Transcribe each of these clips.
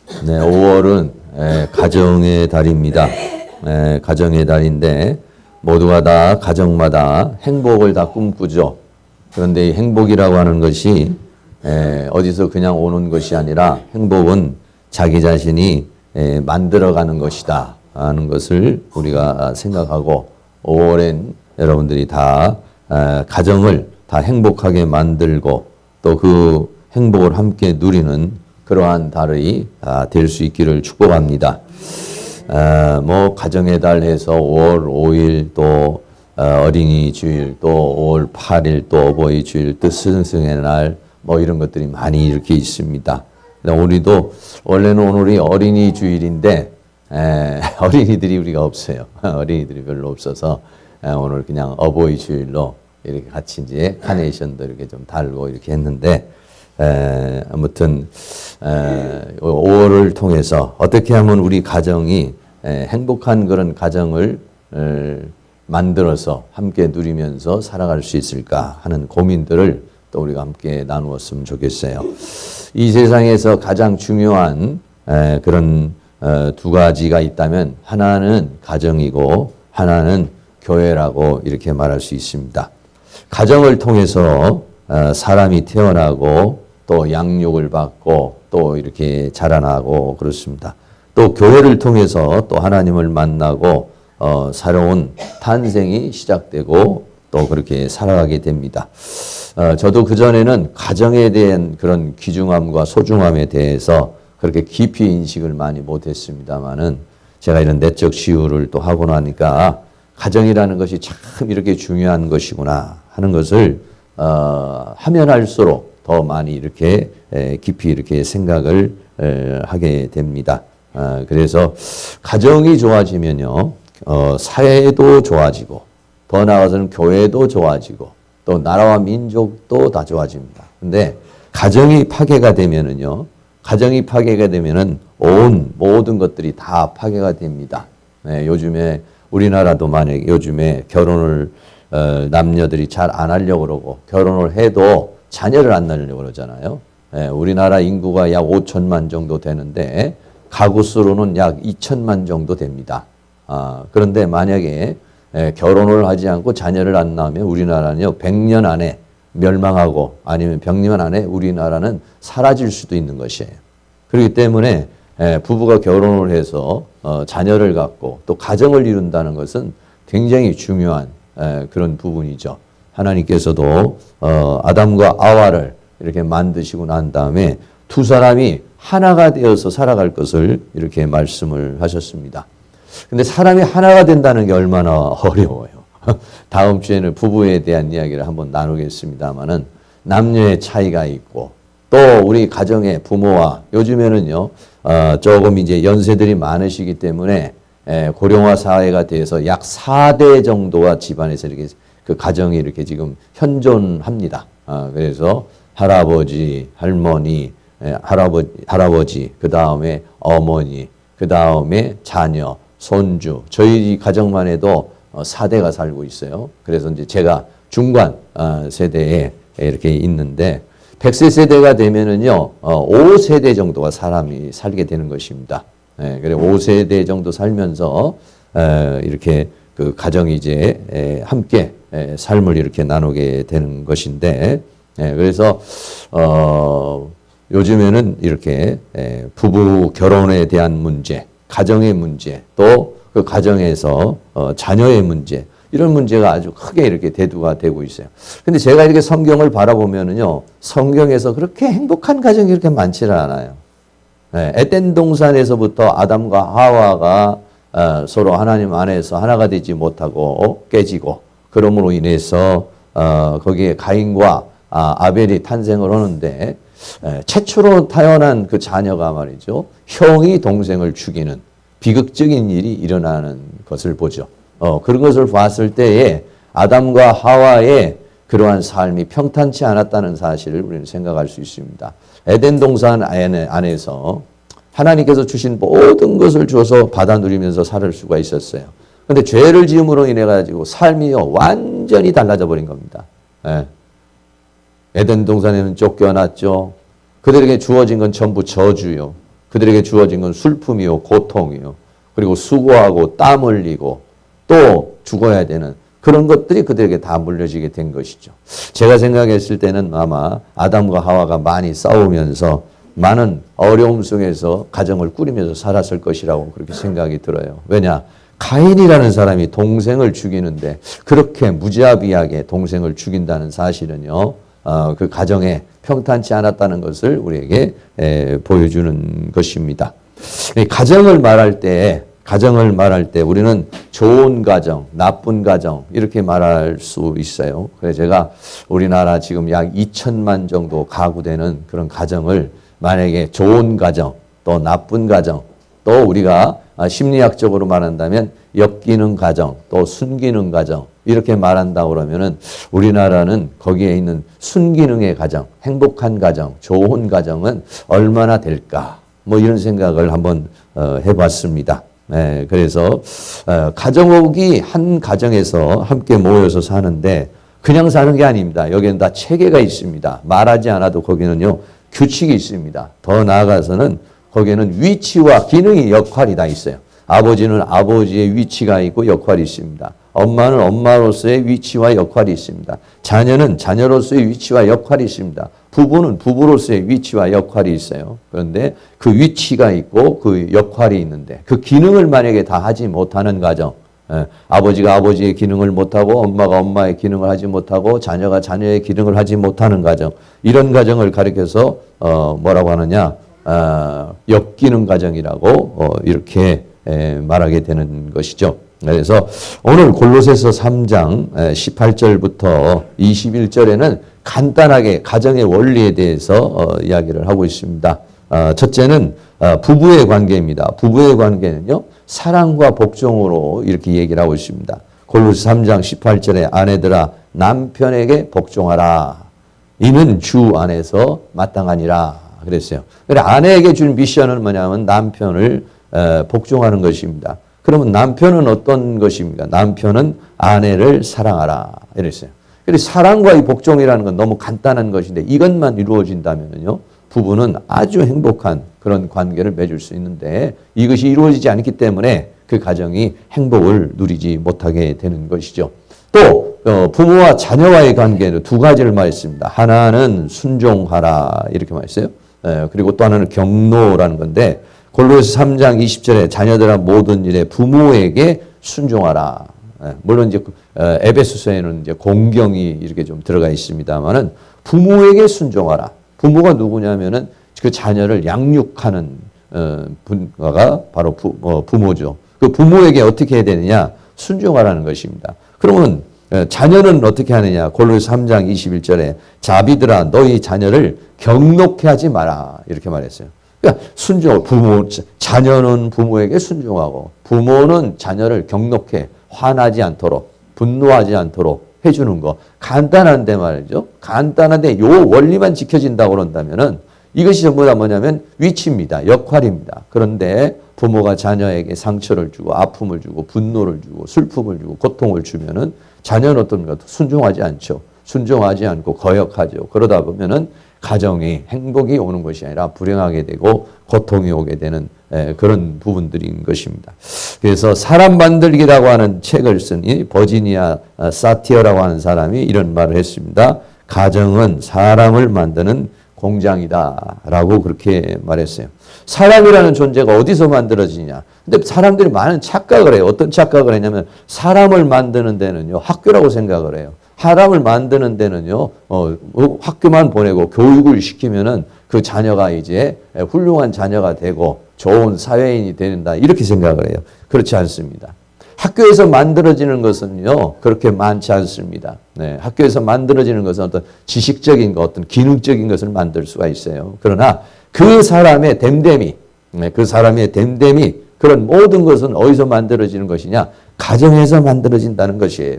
네, 5월은 가정의 달입니다. 가정의 달인데 모두가 다 가정마다 행복을 다 꿈꾸죠. 그런데 이 행복이라고 하는 것이 어디서 그냥 오는 것이 아니라 행복은 자기 자신이 만들어가는 것이다 하는 것을 우리가 생각하고 5월엔 여러분들이 다 가정을 다 행복하게 만들고 또 그 행복을 함께 누리는 그러한 달이 될 수 있기를 축복합니다. 뭐 가정의 달 해서 5월 5일 또 어린이 주일 또 5월 8일 또 어버이 주일 또 스승의 날 뭐 이런 것들이 많이 이렇게 있습니다. 우리도 원래는 오늘이 어린이 주일인데 어린이들이 우리가 없어요. 어린이들이 별로 없어서 오늘 그냥 어버이 주일로 이렇게 같이 이제 카네이션도 이렇게 좀 달고 이렇게 했는데 아무튼 5월을 통해서 어떻게 하면 우리 가정이 행복한 그런 가정을 만들어서 함께 누리면서 살아갈 수 있을까 하는 고민들을 또 우리가 함께 나누었으면 좋겠어요. 이 세상에서 가장 중요한 그런 두 가지가 있다면 하나는 가정이고 하나는 교회라고 이렇게 말할 수 있습니다. 가정을 통해서 사람이 태어나고 또 양육을 받고 또 이렇게 자라나고 그렇습니다. 또 교회를 통해서 또 하나님을 만나고 새로운 탄생이 시작되고 또 그렇게 살아가게 됩니다. 저도 그전에는 가정에 대한 그런 귀중함과 소중함에 대해서 그렇게 깊이 인식을 많이 못했습니다만은 제가 이런 내적 시우를 또 하고 나니까 가정이라는 것이 참 이렇게 중요한 것이구나 하는 것을 하면 할수록 더 많이 이렇게 깊이 이렇게 생각을 하게 됩니다. 그래서 가정이 좋아지면요, 사회도 좋아지고 더 나아가서는 교회도 좋아지고 또 나라와 민족도 다 좋아집니다. 근데 가정이 파괴가 되면은요, 가정이 파괴가 되면은 온 모든 것들이 다 파괴가 됩니다. 요즘에 우리나라도 만약에 요즘에 결혼을 남녀들이 잘 안 하려고 그러고 결혼을 해도 자녀를 안 낳으려고 그러잖아요. 우리나라 인구가 약 5천만 정도 되는데 가구 수로는 약 2천만 정도 됩니다. 그런데 만약에 결혼을 하지 않고 자녀를 안 낳으면 우리나라는요 100년 안에 멸망하고 아니면 100년 안에 우리나라는 사라질 수도 있는 것이에요. 그렇기 때문에 부부가 결혼을 해서 자녀를 갖고 또 가정을 이룬다는 것은 굉장히 중요한 그런 부분이죠. 하나님께서도 아담과 아와를 이렇게 만드시고 난 다음에 두 사람이 하나가 되어서 살아갈 것을 이렇게 말씀을 하셨습니다. 근데 사람이 하나가 된다는 게 얼마나 어려워요. 다음 주에는 부부에 대한 이야기를 한번 나누겠습니다만은 남녀의 차이가 있고 또 우리 가정의 부모와 요즘에는요 조금 이제 연세들이 많으시기 때문에 고령화 사회가 돼서 약 4대 정도가 집안에서 이렇게 그 가정이 이렇게 지금 현존합니다. 그래서 할아버지, 할머니, 할아버지, 그 다음에 어머니, 그 다음에 자녀, 손주. 저희 가정만 해도 4대가 살고 있어요. 그래서 이제 제가 중간 세대에 이렇게 있는데 100세 세대가 되면은요 5세대 정도가 사람이 살게 되는 것입니다. 그래 5세대 정도 살면서 이렇게 그 가정이 이제 함께 삶을 이렇게 나누게 되는 것인데 그래서 요즘에는 이렇게 부부 결혼에 대한 문제, 가정의 문제, 또 그 가정에서 자녀의 문제 이런 문제가 아주 크게 이렇게 대두가 되고 있어요. 근데 제가 이렇게 성경을 바라보면은요, 성경에서 그렇게 행복한 가정이 그렇게 많지는 않아요. 에덴 동산에서부터 아담과 하와가 서로 하나님 안에서 하나가 되지 못하고 깨지고 그러므로 인해서 거기에 가인과 아벨이 탄생을 하는데 최초로 태어난 그 자녀가 말이죠, 형이 동생을 죽이는 비극적인 일이 일어나는 것을 보죠. 그런 것을 봤을 때에 아담과 하와의 그러한 삶이 평탄치 않았다는 사실을 우리는 생각할 수 있습니다. 에덴 동산 안에서 하나님께서 주신 모든 것을 줘서 받아 누리면서 살 수가 있었어요. 그런데 죄를 지음으로 인해 가지고 삶이요 완전히 달라져 버린 겁니다. 에덴 동산에는 쫓겨났죠. 그들에게 주어진 건 전부 저주요. 그들에게 주어진 건 슬픔이요, 고통이요. 그리고 수고하고 땀 흘리고 또 죽어야 되는 그런 것들이 그들에게 다 물려지게 된 것이죠. 제가 생각했을 때는 아마 아담과 하와가 많이 싸우면서 많은 어려움 속에서 가정을 꾸리면서 살았을 것이라고 그렇게 생각이 들어요. 왜냐? 가인이라는 사람이 동생을 죽이는데 그렇게 무자비하게 동생을 죽인다는 사실은요, 그 가정에 평탄치 않았다는 것을 우리에게 보여주는 것입니다. 가정을 말할 때 우리는 좋은 가정, 나쁜 가정 이렇게 말할 수 있어요. 그래서 제가 우리나라 지금 약 2천만 정도 가구되는 그런 가정을 만약에 좋은 가정, 또 나쁜 가정, 또 우리가 심리학적으로 말한다면 엮이는 가정, 또 순기능 가정 이렇게 말한다 그러면은 우리나라는 거기에 있는 순기능의 가정, 행복한 가정, 좋은 가정은 얼마나 될까? 뭐 이런 생각을 한번 해봤습니다. 네, 그래서 가족이 한 가정에서 함께 모여서 사는데 그냥 사는 게 아닙니다. 여기는 다 체계가 있습니다. 말하지 않아도 거기는요 규칙이 있습니다. 더 나아가서는 거기에는 위치와 기능이 역할이 다 있어요. 아버지는 아버지의 위치가 있고 역할이 있습니다. 엄마는 엄마로서의 위치와 역할이 있습니다. 자녀는 자녀로서의 위치와 역할이 있습니다. 부부는 부부로서의 위치와 역할이 있어요. 그런데 그 위치가 있고 그 역할이 있는데 그 기능을 만약에 다 하지 못하는 가정, 아버지가 아버지의 기능을 못하고 엄마가 엄마의 기능을 하지 못하고 자녀가 자녀의 기능을 하지 못하는 가정, 이런 가정을 가리켜서 뭐라고 하느냐, 엮이는 가정이라고 이렇게 말하게 되는 것이죠. 그래서 오늘 골로새서 3장 18절부터 21절에는 간단하게 가정의 원리에 대해서 이야기를 하고 있습니다. 첫째는 부부의 관계입니다. 부부의 관계는요, 사랑과 복종으로 이렇게 얘기를 하고 있습니다. 골로새 3장 18절에 아내들아 남편에게 복종하라. 이는 주 안에서 마땅하니라 그랬어요. 그래 아내에게 준 미션은 뭐냐면 남편을 복종하는 것입니다. 그러면 남편은 어떤 것입니까? 남편은 아내를 사랑하라 이랬어요. 그래서 사랑과 이 복종이라는 건 너무 간단한 것인데 이것만 이루어진다면요, 부부는 아주 행복한 그런 관계를 맺을 수 있는데 이것이 이루어지지 않기 때문에 그 가정이 행복을 누리지 못하게 되는 것이죠. 또 부모와 자녀와의 관계는 두 가지를 말했습니다. 하나는 순종하라 이렇게 말했어요. 그리고 또 하나는 경노라는 건데 골로새 3장 20절에 자녀들아 모든 일에 부모에게 순종하라. 물론 이제 에베소서에는 이제 공경이 이렇게 좀 들어가 있습니다만은 부모에게 순종하라. 부모가 누구냐면은 그 자녀를 양육하는 분과가 바로 부모죠. 그 부모에게 어떻게 해야 되느냐? 순종하라는 것입니다. 그러면 자녀는 어떻게 하느냐? 골로새 3장 21절에 자비들아 너희 자녀를 경록해 하지 마라 이렇게 말했어요. 그러니까 자녀는 부모에게 순종하고 부모는 자녀를 경록해 화나지 않도록 분노하지 않도록 해주는 거 간단한데 말이죠. 간단한데 요 원리만 지켜진다고 그런다면은 이것이 전부 다 뭐냐면 위치입니다. 역할입니다. 그런데 부모가 자녀에게 상처를 주고 아픔을 주고 분노를 주고 슬픔을 주고 고통을 주면은 자녀는 어떻습니까? 순종하지 않죠. 순종하지 않고 거역하죠. 그러다 보면은 가정이 행복이 오는 것이 아니라 불행하게 되고 고통이 오게 되는 그런 부분들인 것입니다. 그래서 사람 만들기라고 하는 책을 쓴 이 버지니아 사티어라고 하는 사람이 이런 말을 했습니다. 가정은 사람을 만드는 공장이다라고 그렇게 말했어요. 사람이라는 존재가 어디서 만들어지냐? 근데 사람들이 많은 착각을 해요. 어떤 착각을 했냐면 사람을 만드는 데는요 학교라고 생각을 해요. 사람을 만드는 데는요 학교만 보내고 교육을 시키면은 그 자녀가 이제 훌륭한 자녀가 되고 좋은 사회인이 된다 이렇게 생각을 해요. 그렇지 않습니다. 학교에서 만들어지는 것은요 그렇게 많지 않습니다. 네, 학교에서 만들어지는 것은 어떤 지식적인 것, 어떤 기능적인 것을 만들 수가 있어요. 그러나 그 사람의 됨됨이, 그런 모든 것은 어디서 만들어지는 것이냐? 가정에서 만들어진다는 것이에요.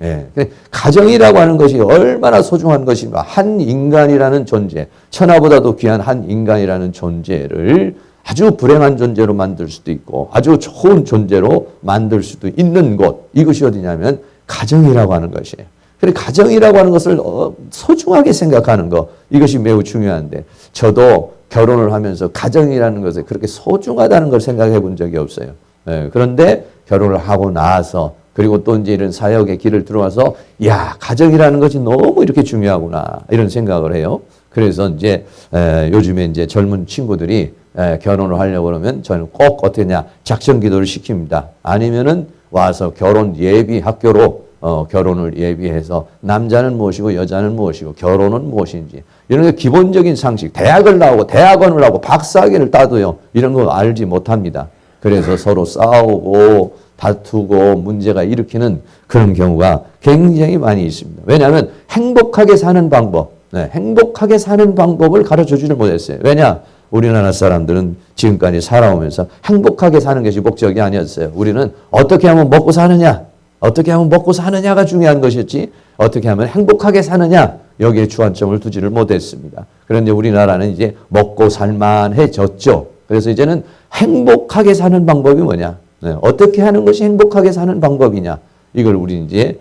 예. 가정이라고 하는 것이 얼마나 소중한 것인가. 한 인간이라는 존재, 천하보다도 귀한 한 인간이라는 존재를 아주 불행한 존재로 만들 수도 있고 아주 좋은 존재로 만들 수도 있는 곳. 이것이 어디냐면 가정이라고 하는 것이에요. 그래서 가정이라고 하는 것을 소중하게 생각하는 것. 이것이 매우 중요한데 저도 결혼을 하면서 가정이라는 것을 그렇게 소중하다는 걸 생각해 본 적이 없어요. 예, 그런데 결혼을 하고 나서 그리고 또 이제 이런 사역의 길을 들어와서 야, 가정이라는 것이 너무 이렇게 중요하구나 이런 생각을 해요. 그래서 이제 요즘에 이제 젊은 친구들이 결혼을 하려고 그러면 저는 꼭 어떻게 하냐 작정 기도를 시킵니다. 아니면은 와서 결혼 예비 학교로 결혼을 예비해서 남자는 무엇이고 여자는 무엇이고 결혼은 무엇인지 이런 게 기본적인 상식. 대학을 나오고 대학원을 하고 박사학위를 따도요 이런 거 알지 못합니다. 그래서 서로 싸우고 다투고 문제가 일으키는 그런 경우가 굉장히 많이 있습니다. 왜냐하면 행복하게 사는 방법, 행복하게 사는 방법을 가르쳐주질 못했어요. 왜냐? 우리나라 사람들은 지금까지 살아오면서 행복하게 사는 것이 목적이 아니었어요. 우리는 어떻게 하면 먹고 사느냐, 어떻게 하면 먹고 사느냐가 중요한 것이었지 어떻게 하면 행복하게 사느냐 여기에 주안점을 두지를 못했습니다. 그런데 우리나라는 이제 먹고 살만해졌죠. 그래서 이제는 행복하게 사는 방법이 뭐냐, 어떻게 하는 것이 행복하게 사는 방법이냐 이걸 우리 이제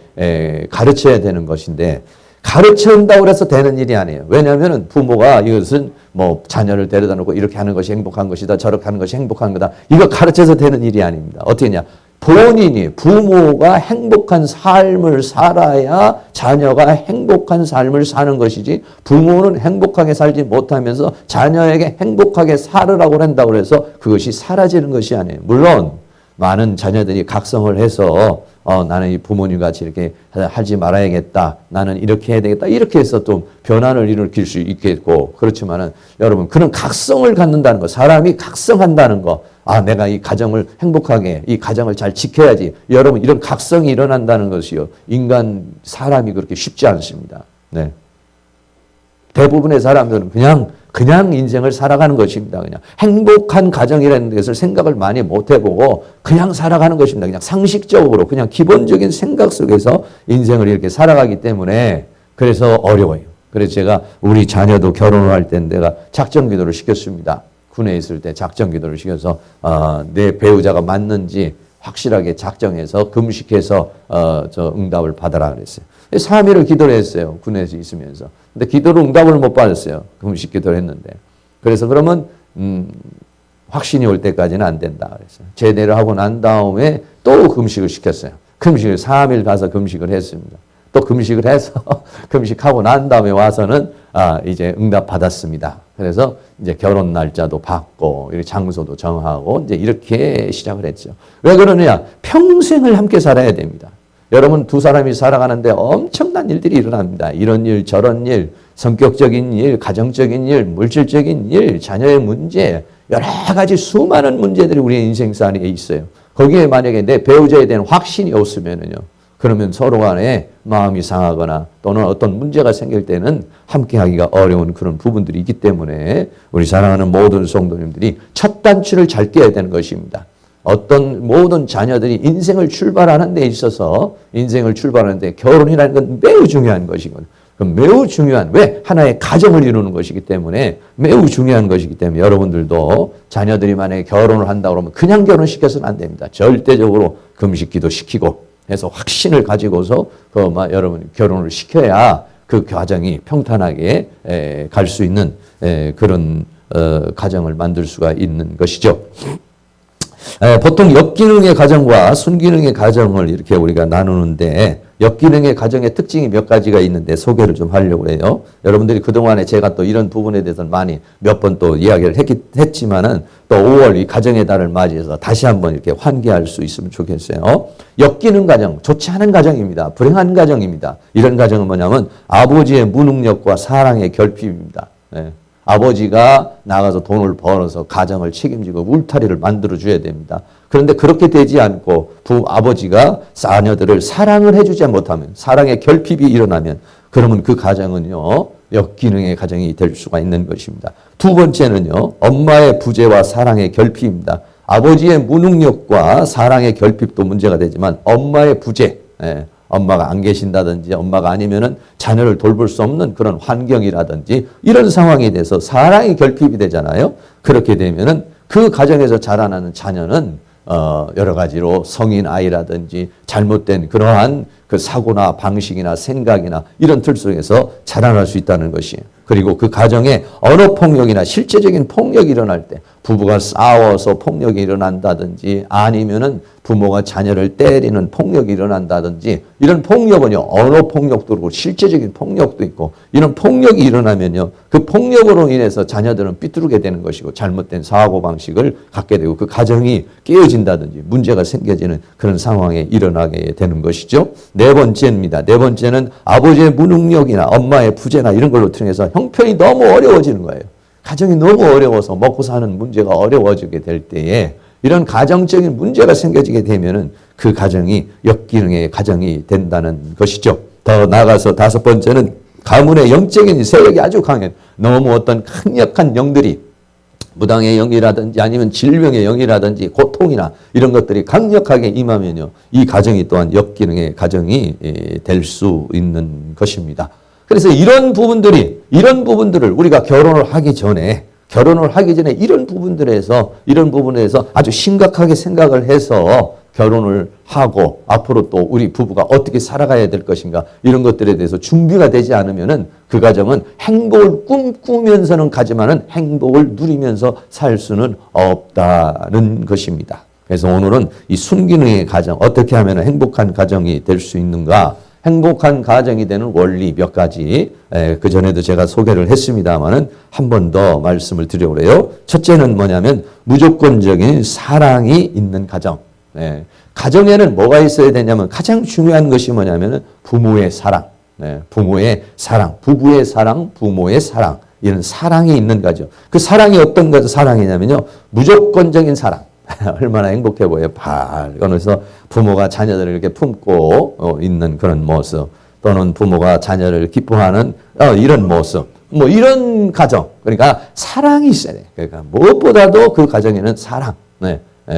가르쳐야 되는 것인데 가르쳐준다고 해서 되는 일이 아니에요. 왜냐하면 부모가 이것은 뭐 자녀를 데려다 놓고 이렇게 하는 것이 행복한 것이다 저렇게 하는 것이 행복한 거다 이거 가르쳐서 되는 일이 아닙니다. 어떻게 하냐, 본인이 부모가 행복한 삶을 살아야 자녀가 행복한 삶을 사는 것이지 부모는 행복하게 살지 못하면서 자녀에게 행복하게 살으라고 한다고 해서 그것이 사라지는 것이 아니에요. 물론 많은 자녀들이 각성을 해서 나는 이 부모님 같이 이렇게 하지 말아야겠다. 나는 이렇게 해야 되겠다. 이렇게 해서 좀 변화를 일으킬 수 있겠고 그렇지만은 여러분 그런 각성을 갖는다는 거, 사람이 각성한다는 거, 내가 이 가정을 행복하게 이 가정을 잘 지켜야지. 여러분 이런 각성이 일어난다는 것이요. 인간 사람이 그렇게 쉽지 않습니다. 네. 대부분의 사람들은 그냥 인생을 살아가는 것입니다. 그냥 행복한 가정이라는 것을 생각을 많이 못 해보고 그냥 살아가는 것입니다. 그냥 상식적으로 그냥 기본적인 생각 속에서 인생을 이렇게 살아가기 때문에 그래서 어려워요. 그래서 제가 우리 자녀도 결혼을 할 때 내가 작정 기도를 시켰습니다. 군에 있을 때 작정 기도를 시켜서 내 배우자가 맞는지 확실하게 작정해서 금식해서 저 응답을 받아라 그랬어요. 3일을 기도를 했어요. 군에서 있으면서. 근데 기도로 응답을 못 받았어요. 금식 기도를 했는데. 그래서 그러면 확신이 올 때까지는 안 된다 그랬어요. 제대를 하고 난 다음에 또 금식을 시켰어요. 금식을 3일 가서 금식을 했습니다. 또 금식을 해서 금식하고 난 다음에 와서는 이제 응답 받았습니다. 그래서 이제 결혼 날짜도 받고 이렇게 장소도 정하고 이제 이렇게 시작을 했죠. 왜 그러느냐? 평생을 함께 살아야 됩니다. 여러분 두 사람이 살아가는데 엄청난 일들이 일어납니다. 이런 일 저런 일, 성격적인 일, 가정적인 일, 물질적인 일, 자녀의 문제, 여러 가지 수많은 문제들이 우리의 인생살이에 있어요. 거기에 만약에 내 배우자에 대한 확신이 없으면은요, 그러면 서로 간에 마음이 상하거나 또는 어떤 문제가 생길 때는 함께하기가 어려운 그런 부분들이 있기 때문에 우리 사랑하는 모든 성도님들이 첫 단추를 잘 떼야 되는 것입니다. 어떤 모든 자녀들이 인생을 출발하는 데 있어서 인생을 출발하는 데 결혼이라는 건 매우 중요한 것이거든요. 매우 중요한, 왜? 하나의 가정을 이루는 것이기 때문에 매우 중요한 것이기 때문에 여러분들도 자녀들이 만약에 결혼을 한다 그러면 그냥 결혼시켜서는 안 됩니다. 절대적으로 금식기도 시키고 해서 확신을 가지고서 여러분 결혼을 시켜야 그 가정이 평탄하게 갈 수 있는 그런 가정을 만들 수가 있는 것이죠. 보통 역기능의 가정과 순기능의 가정을 이렇게 우리가 나누는데 역기능의 가정의 특징이 몇 가지가 있는데 소개를 좀 하려고 해요. 여러분들이 그동안에 제가 또 이런 부분에 대해서는 많이 몇 번 또 이야기를 했지만은 또 5월 이 가정의 달을 맞이해서 다시 한번 이렇게 환기할 수 있으면 좋겠어요. 역기능 가정, 좋지 않은 가정입니다. 불행한 가정입니다. 이런 가정은 뭐냐면 아버지의 무능력과 사랑의 결핍입니다. 아버지가 나가서 돈을 벌어서 가정을 책임지고 울타리를 만들어줘야 됩니다. 그런데 그렇게 되지 않고 아버지가 자녀들을 사랑을 해주지 못하면, 사랑의 결핍이 일어나면 그러면 그 가정은요, 역기능의 가정이 될 수가 있는 것입니다. 두 번째는요, 엄마의 부재와 사랑의 결핍입니다. 아버지의 무능력과 사랑의 결핍도 문제가 되지만 엄마의 부재, 엄마가 안 계신다든지 엄마가 아니면은 자녀를 돌볼 수 없는 그런 환경이라든지 이런 상황에 대해서 사랑이 결핍이 되잖아요. 그렇게 되면은 그 가정에서 자라나는 자녀는 여러 가지로 성인 아이라든지 잘못된 그러한 그 사고나 방식이나 생각이나 이런 틀 속에서 자라날 수 있다는 것이에요. 그리고 그 가정에 언어폭력이나 실제적인 폭력이 일어날 때 부부가 싸워서 폭력이 일어난다든지 아니면은 부모가 자녀를 때리는 폭력이 일어난다든지 이런 폭력은요, 언어폭력도 그렇고 실제적인 폭력도 있고 이런 폭력이 일어나면요, 그 폭력으로 인해서 자녀들은 삐뚤게 되는 것이고 잘못된 사고방식을 갖게 되고 그 가정이 깨어진다든지 문제가 생겨지는 그런 상황에 일어나게 되는 것이죠. 네 번째입니다. 네 번째는 아버지의 무능력이나 엄마의 부재나 이런 걸로 통해서 형편이 너무 어려워지는 거예요. 가정이 너무 어려워서 먹고 사는 문제가 어려워지게 될 때에 이런 가정적인 문제가 생겨지게 되면은 그 가정이 역기능의 가정이 된다는 것이죠. 더 나아가서 다섯 번째는 가문의 영적인 세력이 아주 강해. 너무 어떤 강력한 영들이 무당의 영이라든지 아니면 질병의 영이라든지 고통이나 이런 것들이 강력하게 임하면요, 이 가정이 또한 역기능의 가정이 될 수 있는 것입니다. 그래서 이런 부분들을 우리가 결혼을 하기 전에 이런 부분에서 아주 심각하게 생각을 해서 결혼을 하고 앞으로 또 우리 부부가 어떻게 살아가야 될 것인가 이런 것들에 대해서 준비가 되지 않으면은 그 가정은 행복을 꿈꾸면서는 가지만은 행복을 누리면서 살 수는 없다는 것입니다. 그래서 오늘은 이 순기능의 가정, 어떻게 하면 행복한 가정이 될 수 있는가, 행복한 가정이 되는 원리 몇 가지, 그 전에도 제가 소개를 했습니다만은 한 번 더 말씀을 드려보래요. 첫째는 뭐냐면 무조건적인 사랑이 있는 가정. 가정에는 뭐가 있어야 되냐면 가장 중요한 것이 뭐냐면 부모의 사랑, 부모의 사랑, 부부의 사랑, 부모의 사랑, 이런 사랑이 있는 가정. 그 사랑이 어떤 사랑이냐면요, 무조건적인 사랑. 얼마나 행복해 보여요. 그래서 부모가 자녀들을 이렇게 품고 있는 그런 모습, 또는 부모가 자녀를 기뻐하는 이런 모습, 뭐 이런 가정. 그러니까 사랑이 있어야 돼. 그러니까 무엇보다도 그 가정에는 사랑,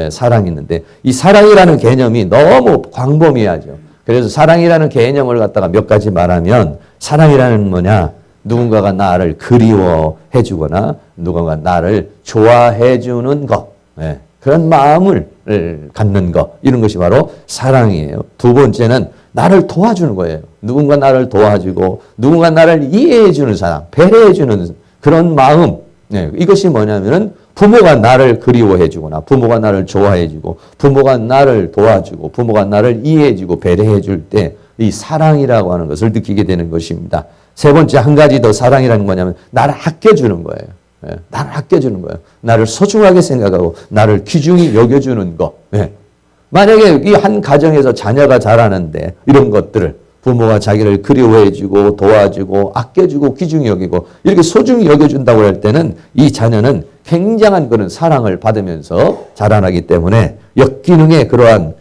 사랑이 있는데 이 사랑이라는 개념이 너무 광범위하죠. 그래서 사랑이라는 개념을 갖다가 몇 가지 말하면, 사랑이라는 뭐냐? 누군가가 나를 그리워해 주거나 누군가 나를 좋아해 주는 것. 그런 마음을 갖는 것, 이런 것이 바로 사랑이에요. 두 번째는 나를 도와주는 거예요. 누군가 나를 도와주고 누군가 나를 이해해 주는 사람, 배려해 주는 그런 마음. 이것이 뭐냐면은 부모가 나를 그리워해 주거나 부모가 나를 좋아해 주고 부모가 나를 도와주고 부모가 나를 이해해 주고 배려해 줄 때 이 사랑이라고 하는 것을 느끼게 되는 것입니다. 세 번째, 한 가지 더 사랑이라는 뭐냐면 나를 아껴주는 거예요. 나를 아껴주는 거예요. 나를 소중하게 생각하고 나를 귀중히 여겨주는 것. 만약에 이 한 가정에서 자녀가 자라는데 이런 것들을 부모가 자기를 그리워해주고 도와주고 아껴주고 귀중히 여기고 이렇게 소중히 여겨준다고 할 때는 이 자녀는 굉장한 그런 사랑을 받으면서 자라나기 때문에 역기능의 그러한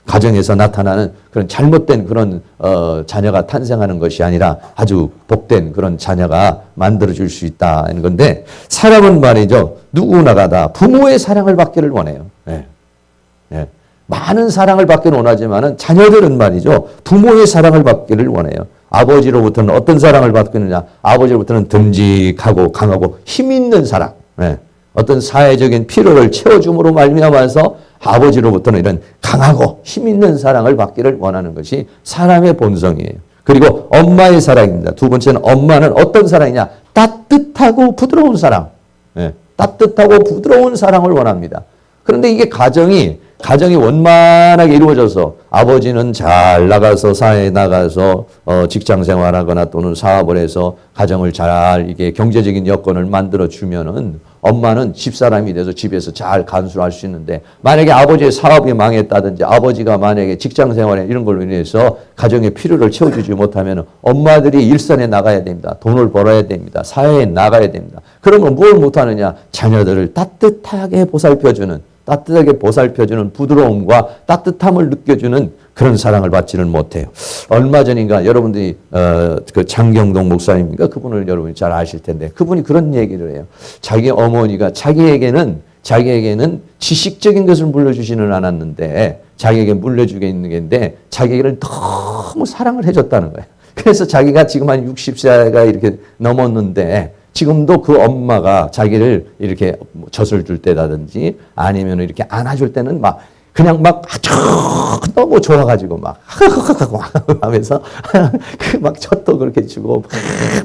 가정에서 나타나는 그런 잘못된 그런 자녀가 탄생하는 것이 아니라 아주 복된 그런 자녀가 만들어줄 수 있다는 건데, 사람은 말이죠, 누구나가 다 부모의 사랑을 받기를 원해요. 많은 사랑을 받기를 원하지만은 자녀들은 말이죠, 부모의 사랑을 받기를 원해요. 아버지로부터는 어떤 사랑을 받겠느냐? 아버지로부터는 듬직하고 강하고 힘 있는 사랑. 어떤 사회적인 필요를 채워줌으로 말미암아서 아버지로부터는 이런 강하고 힘 있는 사랑을 받기를 원하는 것이 사람의 본성이에요. 그리고 엄마의 사랑입니다. 두 번째는 엄마는 어떤 사랑이냐? 따뜻하고 부드러운 사랑. 따뜻하고 부드러운 사랑을 원합니다. 그런데 이게 가정이 원만하게 이루어져서 아버지는 잘 나가서 사회에 나가서 직장 생활하거나 또는 사업을 해서 가정을 잘 이게 경제적인 여건을 만들어 주면은 엄마는 집사람이 돼서 집에서 잘 간수할 수 있는데, 만약에 아버지의 사업이 망했다든지 아버지가 만약에 직장 생활에 이런 걸로 인해서 가정의 필요를 채워주지 못하면 엄마들이 일선에 나가야 됩니다. 돈을 벌어야 됩니다. 사회에 나가야 됩니다. 그러면 뭘 못하느냐? 자녀들을 따뜻하게 보살펴주는 부드러움과 따뜻함을 느껴주는 그런 사랑을 받지는 못해요. 얼마 전인가 여러분들이 그 장경동 목사님인가 그분을 여러분이 잘 아실 텐데, 그분이 그런 얘기를 해요. 자기 어머니가 자기에게는 지식적인 것을 물려주지는 않았는데 자기에게 물려주게 있는 게인데 자기에게는 너무 사랑을 해줬다는 거예요. 그래서 자기가 지금 한 60세가 이렇게 넘었는데 지금도 그 엄마가 자기를 이렇게 젖을 줄 때라든지 아니면 이렇게 안아줄 때는 막 그냥 막 아주 너무 좋아가지고 막 하면서 그 막 젖도 그렇게 주고 막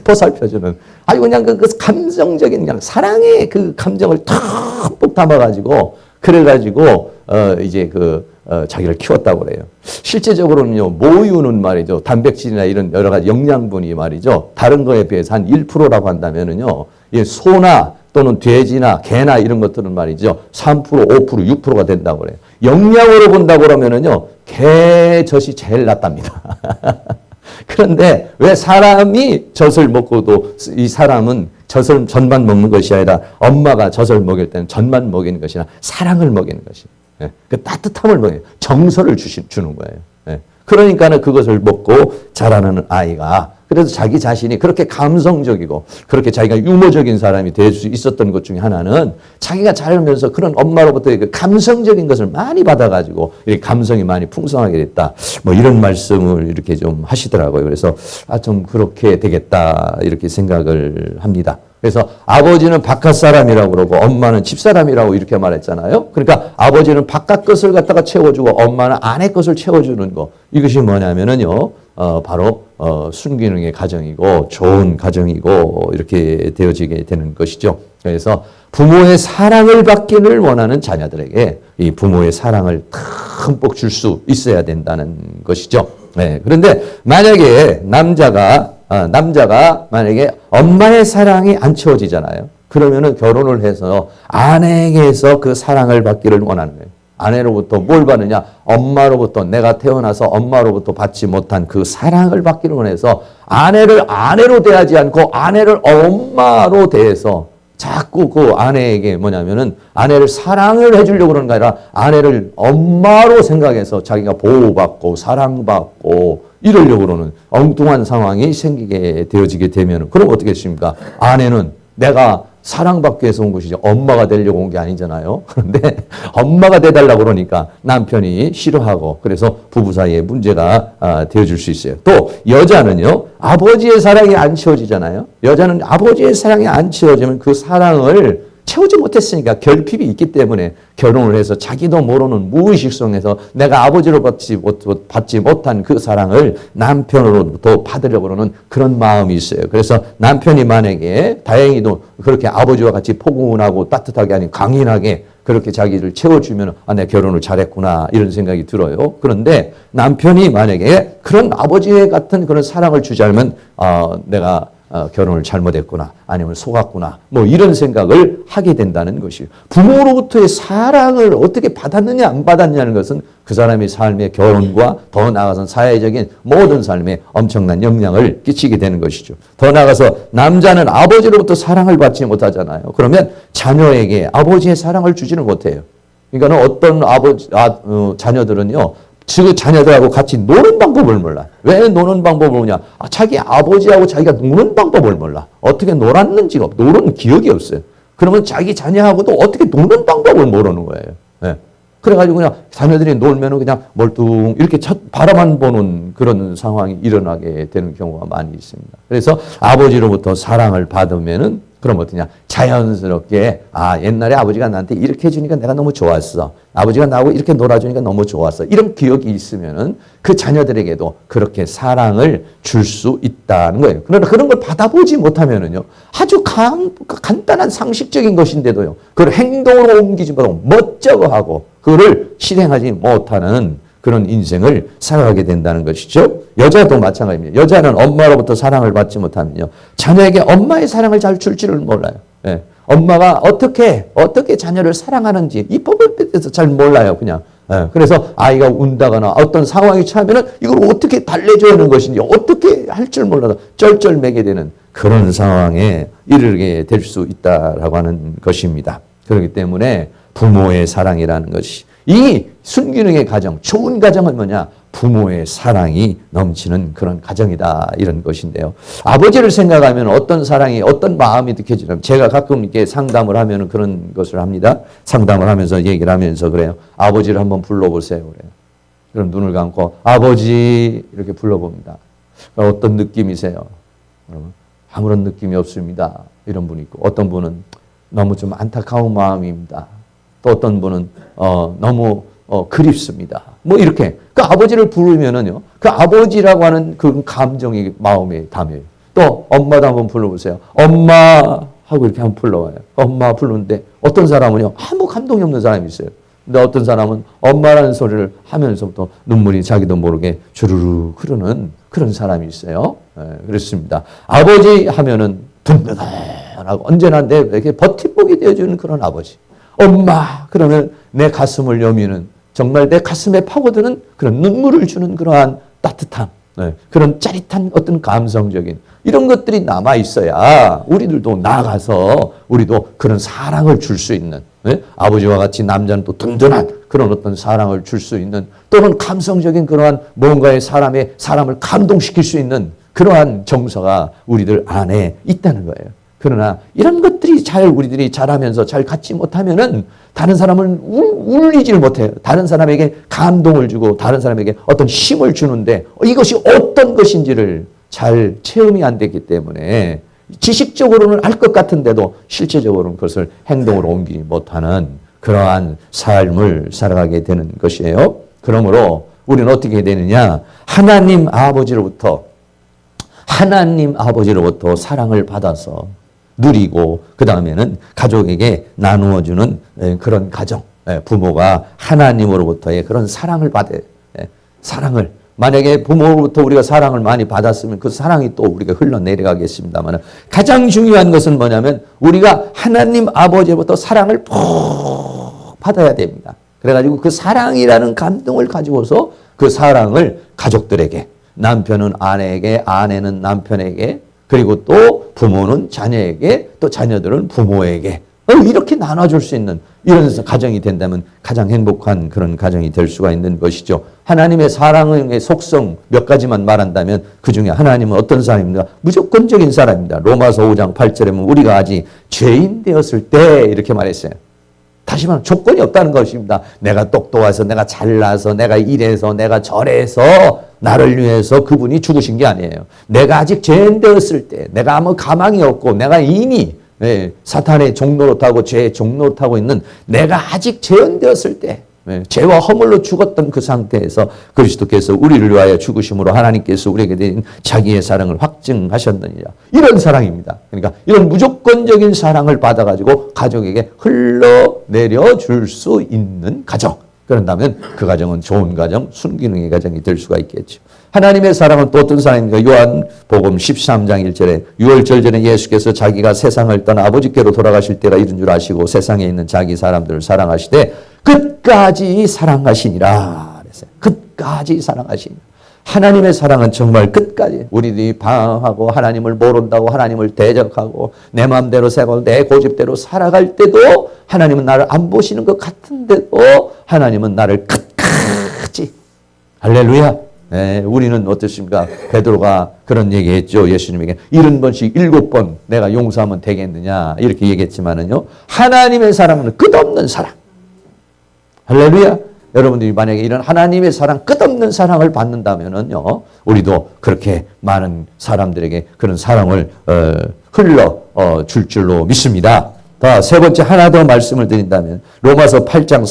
보살펴주는 아주 그냥 그 감정적인 그냥 사랑의 그 감정을 듬뿍 담아가지고 그래가지고 이제 자기를 키웠다고 그래요. 실제적으로는요, 모유는 말이죠. 단백질이나 이런 여러 가지 영양분이 말이죠. 다른 거에 비해서 한 1%라고 한다면은요, 소나 또는 돼지나 개나 이런 것들은 말이죠. 3%, 5%, 6%가 된다고 그래요. 영양으로 본다고 그러면은요, 개 젖이 제일 낫답니다. 그런데 왜 사람이 젖을 먹고도 이 사람은 젖만 먹는 것이 아니라 엄마가 젖을 먹일 때는 젖만 먹이는 것이 아니라 사랑을 먹이는 것이. 예, 그 따뜻함을 먹여요. 정서를 주는 거예요. 예, 그러니까는 그것을 먹고 자라는 아이가 그래서 자기 자신이 그렇게 감성적이고 그렇게 자기가 유머적인 사람이 될 수 있었던 것 중에 하나는 자기가 자라면서 그런 엄마로부터 그 감성적인 것을 많이 받아가지고 이렇게 감성이 많이 풍성하게 됐다. 뭐 이런 말씀을 이렇게 좀 하시더라고요. 그래서 좀 그렇게 되겠다 이렇게 생각을 합니다. 그래서 아버지는 바깥 사람이라고 그러고 엄마는 집 사람이라고 이렇게 말했잖아요. 그러니까 아버지는 바깥 것을 갖다가 채워주고 엄마는 안에 것을 채워주는 거. 이것이 뭐냐면은요. 바로 순기능의 가정이고 좋은 가정이고 이렇게 되어지게 되는 것이죠. 그래서 부모의 사랑을 받기를 원하는 자녀들에게 이 부모의 사랑을 듬뿍 줄 수 있어야 된다는 것이죠. 네. 그런데 만약에 남자가 만약에 엄마의 사랑이 안 채워지잖아요. 그러면은 결혼을 해서 아내에게서 그 사랑을 받기를 원하는 거예요. 아내로부터 뭘 받느냐? 엄마로부터 내가 태어나서 엄마로부터 받지 못한 그 사랑을 받기를 원해서 아내를 아내로 대하지 않고 아내를 엄마로 대해서 자꾸 그 아내에게 뭐냐면은 아내를 사랑을 해주려고 그러는 게 아니라 아내를 엄마로 생각해서 자기가 보호받고 사랑받고 이러려고 그러는 엉뚱한 상황이 생기게 되어지게 되면 그럼 어떻게 하십니까? 아내는 내가 사랑받기 위해서 온 것이죠. 엄마가 되려고 온 게 아니잖아요. 그런데 엄마가 돼달라고 그러니까 남편이 싫어하고 그래서 부부 사이에 문제가 되어줄 수 있어요. 또 여자는요. 아버지의 사랑이 안 채워지잖아요. 여자는 아버지의 사랑이 안 채워지면 그 사랑을 채우지 못했으니까 결핍이 있기 때문에 결혼을 해서 자기도 모르는 무의식 속에서 내가 아버지로 받지 못한 그 사랑을 남편으로부터 받으려고 하는 그런 마음이 있어요. 그래서 남편이 만약에 다행히도 그렇게 아버지와 같이 포근하고 따뜻하게 아닌 강인하게 그렇게 자기를 채워주면 내 결혼을 잘했구나 이런 생각이 들어요. 그런데 남편이 만약에 그런 아버지의 같은 그런 사랑을 주지 않으면 내가 결혼을 잘못했구나 아니면 속았구나 뭐 이런 생각을 하게 된다는 것이에요. 부모로부터의 사랑을 어떻게 받았느냐 안 받았냐는 것은 그 사람의 삶의 결혼과 더 나아가서 사회적인 모든 삶에 엄청난 영향을 끼치게 되는 것이죠. 더 나아가서 남자는 아버지로부터 사랑을 받지 못하잖아요. 그러면 자녀에게 아버지의 사랑을 주지는 못해요. 그러니까 어떤 자녀들은요. 그 자녀들하고 같이 노는 방법을 몰라. 왜 노는 방법을 모르냐? 자기 아버지하고 자기가 노는 방법을 몰라. 어떻게 놀았는지가 노는 기억이 없어요. 그러면 자기 자녀하고도 어떻게 노는 방법을 모르는 거예요. 네. 그래가지고 그냥 자녀들이 놀면은 그냥 멀뚱 이렇게 바라만 보는 그런 상황이 일어나게 되는 경우가 많이 있습니다. 그래서 아버지로부터 사랑을 받으면은 그럼 어떠냐? 자연스럽게 옛날에 아버지가 나한테 이렇게 해주니까 내가 너무 좋았어. 아버지가 나하고 이렇게 놀아주니까 너무 좋았어. 이런 기억이 있으면은 그 자녀들에게도 그렇게 사랑을 줄 수 있다는 거예요. 그러나 그런 걸 받아보지 못하면은요, 아주 간단한 상식적인 것인데도요, 그걸 행동으로 옮기지 못하고 멋쩍어 하고 그거를 실행하지 못하는 그런 인생을 살아가게 된다는 것이죠. 여자도 마찬가지입니다. 여자는 엄마로부터 사랑을 받지 못하면요. 자녀에게 엄마의 사랑을 잘 줄지를 몰라요. 예. 엄마가 어떻게 자녀를 사랑하는지 이 법을 대해서 잘 몰라요. 그냥. 예. 그래서 아이가 운다거나 어떤 상황이 처하면은 이걸 어떻게 달래줘야 하는 것인지 어떻게 할 줄 몰라서 쩔쩔매게 되는 그런 상황에 이르게 될 수 있다라고 하는 것입니다. 그렇기 때문에 부모의 사랑이라는 것이 이 순기능의 가정, 좋은 가정은 뭐냐? 부모의 사랑이 넘치는 그런 가정이다. 이런 것인데요. 아버지를 생각하면 어떤 사랑이, 어떤 마음이 느껴지냐면 제가 가끔 이렇게 상담을 하면 그런 것을 합니다. 상담을 하면서 얘기를 하면서 그래요. 아버지를 한번 불러보세요. 그래요. 그럼 눈을 감고 아버지 이렇게 불러봅니다. 어떤 느낌이세요? 그러면 아무런 느낌이 없습니다. 이런 분이 있고, 어떤 분은 너무 좀 안타까운 마음입니다. 또 어떤 분은 너무 그립습니다. 뭐 이렇게 그 아버지를 부르면은요, 그 아버지라고 하는 그 감정이 마음에 담여요. 또 엄마도 한번 불러보세요. 엄마 하고 이렇게 한번 불러와요. 엄마 부르는데 어떤 사람은요, 아무 감동이 없는 사람이 있어요. 근데 어떤 사람은 엄마라는 소리를 하면서부터 눈물이 자기도 모르게 주르르 흐르는 그런 사람이 있어요. 그렇습니다. 아버지 하면은 든든하고 언제나 내게 버팀목이 되어주는 그런 아버지. 엄마 그러면 내 가슴을 여미는, 정말 내 가슴에 파고드는 그런 눈물을 주는 그러한 따뜻함, 그런 짜릿한 어떤 감성적인 이런 것들이 남아 있어야 우리들도 나아가서 우리도 그런 사랑을 줄 수 있는, 아버지와 같이 남자는 또 든든한 그런 어떤 사랑을 줄 수 있는, 또는 감성적인 그러한 뭔가의 사람을 감동시킬 수 있는 그러한 정서가 우리들 안에 있다는 거예요. 그러나 이런 것들이 우리들이 잘하면서 잘 갖지 못하면은 다른 사람을 울리지를 못해요. 다른 사람에게 감동을 주고 다른 사람에게 어떤 힘을 주는데 이것이 어떤 것인지를 잘 체험이 안 됐기 때문에 지식적으로는 알 것 같은데도 실제적으로는 그것을 행동으로 옮기지 못하는 그러한 삶을 살아가게 되는 것이에요. 그러므로 우리는 어떻게 되느냐? 하나님 아버지로부터 사랑을 받아서 누리고, 그 다음에는 가족에게 나누어주는 그런 가정, 부모가 하나님으로부터의 그런 사랑을 받아요. 사랑을. 만약에 부모로부터 우리가 사랑을 많이 받았으면 그 사랑이 또 우리가 흘러내려가겠습니다만, 가장 중요한 것은 뭐냐면 우리가 하나님 아버지로부터 사랑을 푹 받아야 됩니다. 그래가지고 그 사랑이라는 감동을 가지고서 그 사랑을 가족들에게, 남편은 아내에게, 아내는 남편에게, 그리고 또 부모는 자녀에게, 또 자녀들은 부모에게 이렇게 나눠줄 수 있는 이런 가정이 된다면 가장 행복한 그런 가정이 될 수가 있는 것이죠. 하나님의 사랑의 속성 몇 가지만 말한다면 그 중에 하나님은 어떤 사람입니까? 무조건적인 사람입니다. 로마서 5장 8절에 보면 우리가 아직 죄인 되었을 때 이렇게 말했어요. 다시 말하면 조건이 없다는 것입니다. 내가 똑똑해서, 내가 잘나서, 내가 이래서, 내가 저래서 나를 위해서 그분이 죽으신 게 아니에요. 내가 아직 죄인 되었을 때, 내가 아무 가망이 없고, 내가 이미 사탄의 종노릇하고 죄의 종노릇하고 있는 내가 아직 죄인 되었을 때, 죄와 허물로 죽었던 그 상태에서 그리스도께서 우리를 위하여 죽으심으로 하나님께서 우리에게 대한 자기의 사랑을 확증하셨느니라. 이런 사랑입니다. 그러니까 이런 무조건적인 사랑을 받아가지고 가족에게 흘러내려 줄 수 있는 가정. 그런다면 그 가정은 좋은 가정, 순기능의 가정이 될 수가 있겠죠. 하나님의 사랑은 또 어떤 사랑입니까? 요한복음 13장 1절에 유월절 전에 예수께서 자기가 세상을 떠나 아버지께로 돌아가실 때가 이른 줄 아시고 세상에 있는 자기 사람들을 사랑하시되 끝까지 사랑하시니라 그랬어요. 끝까지 사랑하시니라. 하나님의 사랑은 정말 끝까지, 우리들이 방황하고 하나님을 모른다고 하나님을 대적하고 내 마음대로 살고 내 고집대로 살아갈 때도 하나님은 나를 안 보시는 것 같은데도 하나님은 나를 끝까지, 할렐루야. 우리는 어떻습니까? 베드로가 그런 얘기했죠. 예수님에게 70번씩 7번 내가 용서하면 되겠느냐 이렇게 얘기했지만은요, 하나님의 사랑은 끝없는 사랑. 할렐루야. 여러분들이 만약에 이런 하나님의 사랑, 끝없는 사랑을 받는다면은요, 우리도 그렇게 많은 사람들에게 그런 사랑을 흘러 줄 줄로 믿습니다. 세 번째 하나 더 말씀을 드린다면 로마서 8장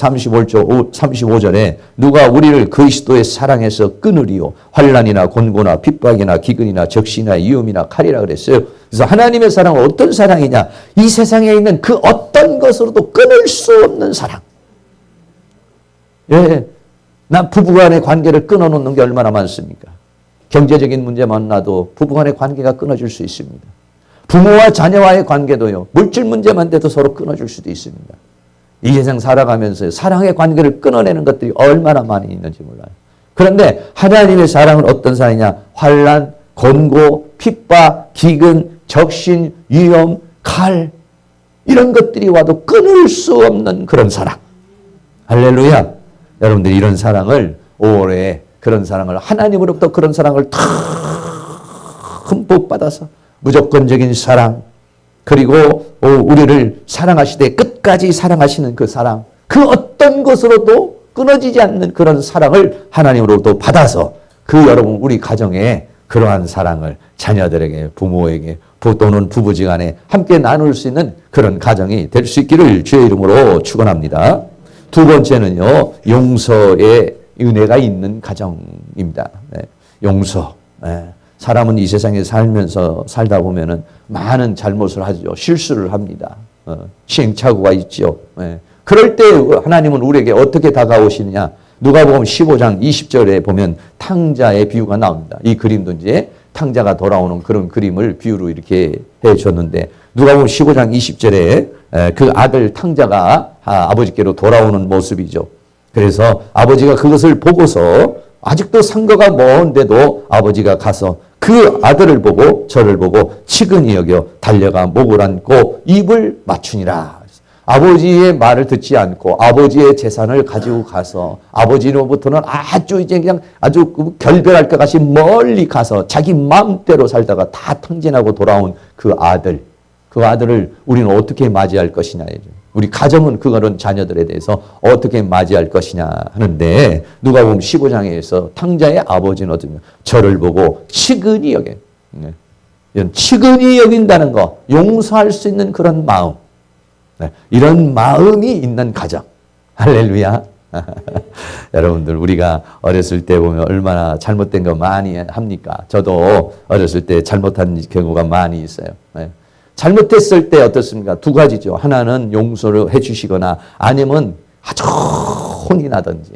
35절에 누가 우리를 그리스도의 사랑에서 끊으리요? 환난이나 곤고나 핍박이나 기근이나 적시나 위험이나 칼이라 그랬어요. 그래서 하나님의 사랑은 어떤 사랑이냐? 이 세상에 있는 그 어떤 것으로도 끊을 수 없는 사랑. 난 부부간의 관계를 끊어놓는 게 얼마나 많습니까? 경제적인 문제만 나도 부부간의 관계가 끊어질 수 있습니다. 부모와 자녀와의 관계도요, 물질 문제만 돼도 서로 끊어질 수도 있습니다. 이 세상 살아가면서 사랑의 관계를 끊어내는 것들이 얼마나 많이 있는지 몰라요. 그런데 하나님의 사랑은 어떤 사랑이냐? 환난, 곤고, 핍박, 기근, 적신, 위험, 칼, 이런 것들이 와도 끊을 수 없는 그런 사랑. 할렐루야. 여러분들이 이런 사랑을 5월에 그런 사랑을 하나님으로부터 그런 사랑을 다 흠뻑 받아서 무조건적인 사랑, 그리고 우리를 사랑하시되 끝까지 사랑하시는 그 사랑, 그 어떤 것으로도 끊어지지 않는 그런 사랑을 하나님으로부터 받아서 그 여러분 우리 가정에 그러한 사랑을 자녀들에게, 부모에게, 또는 부부지간에 함께 나눌 수 있는 그런 가정이 될 수 있기를 주의 이름으로 축원합니다. 두 번째는요, 용서의 은혜가 있는 가정입니다. 네, 용서. 네. 사람은 이 세상에 살다 보면은 많은 잘못을 하죠. 실수를 합니다. 시행착오가 있죠. 네. 그럴 때 하나님은 우리에게 어떻게 다가오시느냐? 누가복음 15장 20절에 보면 탕자의 비유가 나옵니다. 이 그림도 이제 탕자가 돌아오는 그런 그림을 비유로 이렇게 해줬는데, 누가복음 15장 20절에 그 아들 탕자가 아버지께로 돌아오는 모습이죠. 그래서 아버지가 그것을 보고서 아직도 상거가 먼데도 아버지가 가서 그 아들을 보고 저를 보고 측은히 여겨 달려가 목을 안고 입을 맞추니라. 아버지의 말을 듣지 않고 아버지의 재산을 가지고 가서 아버지로부터는 아주 이제 그냥 아주 결별할 것 같이 멀리 가서 자기 마음대로 살다가 다 탕진하고 돌아온 그 아들을 우리는 어떻게 맞이할 것이냐. 우리 가정은 그런 자녀들에 대해서 어떻게 맞이할 것이냐 하는데, 누가복음 15장에서 탕자의 아버지는 어쩌면 저를 보고 측은히 여겨. 이런 측은히 여긴다는 거, 용서할 수 있는 그런 마음. 이런 마음이 있는 가정. 할렐루야. 여러분들, 우리가 어렸을 때 보면 얼마나 잘못된 거 많이 합니까? 저도 어렸을 때 잘못한 경우가 많이 있어요. 잘못했을 때 어떻습니까? 두 가지죠. 하나는 용서를 해 주시거나 아니면 아주 혼이 나든지.